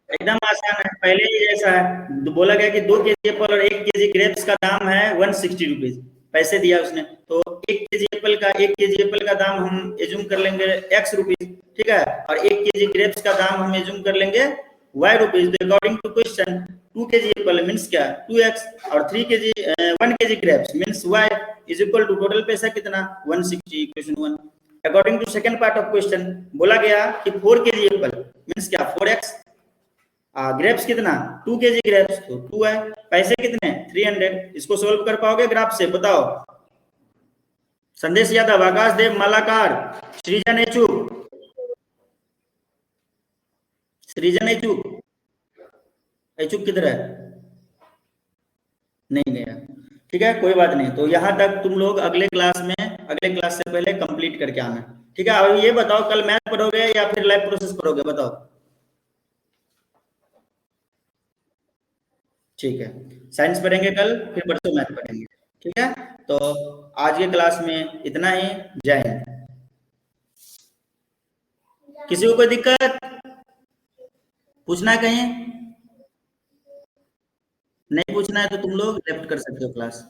एकदम आसान है, पहले ही जैसा है। बोला गया कि 2 केजी एप्पल और 1 केजी ग्रेप्स का दाम है 160 रुपीज, पैसे दिया उसने। तो 1 केजी एप्पल का दाम हम एज्यूम कर लेंगे एक्स रुपीज, ठीक है, और 1 केजी ग्रेप्स का दाम हम एज्यूम कर लेंगे y rupees. According to question 2 KG apple means क्या, 2x, और 1 KG grapes means y is equal to total पैसा कितना 160, equation 1। According to second part of question बोला गया कि 4 केजी एप्पल मीन्स क्या 4x, ग्रेप्स कितना 2 केजी ग्रेप्स तो 2 है, पैसे कितने 300। इसको सोल्व कर पाओगे ग्राफ से, बताओ। संदेश यादव, आकाश देव, मालाकार, सृजन एचुक, सृजन एचुक, एचुक किधर है? नहीं गया, ठीक है, कोई बात नहीं। तो यहाँ तक तुम लोग अगले क्लास से पहले कंप्लीट करके आना, ठीक है। और ये बताओ कल मैथ पढ़ोगे या फिर लाइव प्रोसेस पढ़ोगे, बताओ। ठीक है, साइंस पढ़ेंगे कल, फिर परसों मैथ पढ़ेंगे, ठीक है। तो आज के क्लास में इतना ही, जय हिंद। किसी को कोई दिक्कत पूछना है कहीं? नहीं पूछना है तो तुम लोग लेफ्ट कर सकते हो क्लास।